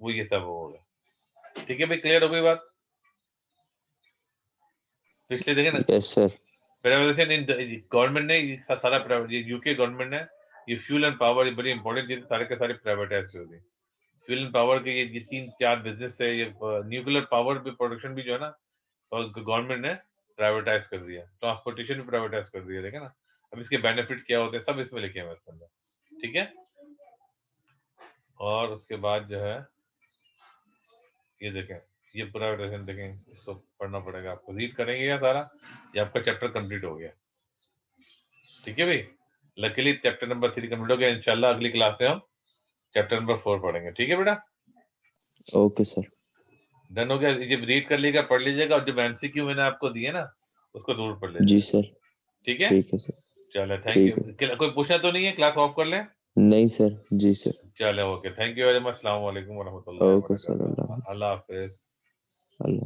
वो ये सब होगा। ठीक है भाई, क्लियर हो गई बात? पिछले देखे ना, yes sir. Privatisation in government ने ये सारा प्राइवेट, ये यूके गवर्नमेंट ने, ये फ्यूल एंड पावर, ये बड़ी इंपॉर्टेंट चीज, सारे के सारे प्राइवेटाइज कर दी। फ्यूल एंड पावर के ये 3 4 बिजनेस है, ये न्यूक्लियर पावर भी, प्रोडक्शन भी जो है ना, और गवर्नमेंट ने प्राइवेटाइज कर दिया। ट्रांसपोर्टेशन भी प्राइवेटाइज कर दिया, देखे ना। अब इसके बेनिफिट क्या होते हैं सब इसमें लिखे हैं इसके अंदर। ठीक है। और उसके बाद जो है, ये देखें, ये प्राइवेटाइजेशन देखें, इसको पढ़ना पड़ेगा आपको, रीड करेंगे या सारा, ये आपका चैप्टर कंप्लीट हो गया। ठीक है भाई, लकीली चैप्टर नंबर 3 कंप्लीट हो गया। इंशाल्लाह अगली क्लास में हम चैप्टर नंबर 4 पढ़ेंगे। ठीक है बेटा? Okay sir. डन हो गया? ये रीड कर लीजिएगा, पढ़ लीजिएगा, और जो एमसीक्यू मैंने आपको दिए ना, उसको जरूर पढ़ जी लीजिएगा। सर। ठीक है, ठीक है सर। चलो, थैंक ठीक है। यू। कोई पूछना तो नहीं है? क्लास ऑफ कर लें? नहीं सर। जी सर। चलो, okay, thank you very much. अस्सलाम वालेकुम वरहमतुल्लाहि ओके सर। वबरकातुहू। अल्लाह हाफिज। अल्लाह हाफिज। अल्लाह।